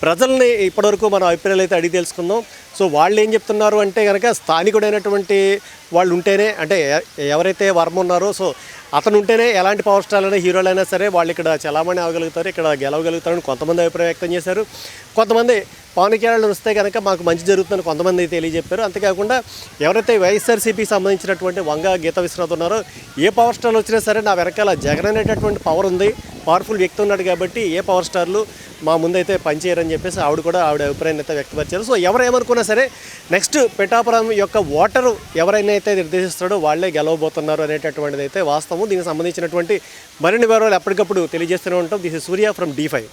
ప్రజల్ని ఇప్పటివరకు మనం అభిప్రాయాలు అయితే అడిగి తెలుసుకుందాం. సో వాళ్ళు ఏం చెప్తున్నారు అంటే కనుక స్థానికుడైనటువంటి వాళ్ళు ఉంటేనే, అంటే ఎవరైతే వర్మ ఉన్నారో సో అతను ఉంటేనే ఎలాంటి పవర్ స్టార్లైనా హీరోలైనా సరే వాళ్ళు ఇక్కడ చలామణి అవ్వగలుగుతారు, ఇక్కడ గెలవగలుగుతారని కొంతమంది అభిప్రాయం వ్యక్తం చేశారు. కొంతమంది పవన్ కళ్యాణ్ వస్తే కనుక మాకు మంచి జరుగుతుందని కొంతమంది తెలియజెప్పారు. అంతేకాకుండా ఎవరైతే వైఎస్ఆర్సీపీకి సంబంధించినటువంటి వంగ గీత విశ్వనాథ్ ఉన్నారో ఏ పవర్ స్టార్లు వచ్చినా సరే నా వెనకాల జగన్ అనేటటువంటి పవర్ ఉంది, పవర్ఫుల్ వ్యక్తి ఉన్నాడు కాబట్టి ఏ పవర్ స్టార్లు మా ముందైతే పనిచేయరని చెప్పేసి ఆవిడ అభిప్రాయాన్ని అయితే వ్యక్తపరిచారు. సో ఎవరేమనుకున్నా సరే నెక్స్ట్ పిఠాపురం యొక్క ఓటరు ఎవరైనా అయితే నిర్దేశిస్తాడో వాళ్ళే గెలవబోతున్నారు అనేటటువంటిది అయితే వాస్తవం. దీనికి సంబంధించినటువంటి మరిన్ని వివరాలు ఎప్పటికప్పుడు తెలియజేస్తూనే ఉంటాం. This is Surya from D5.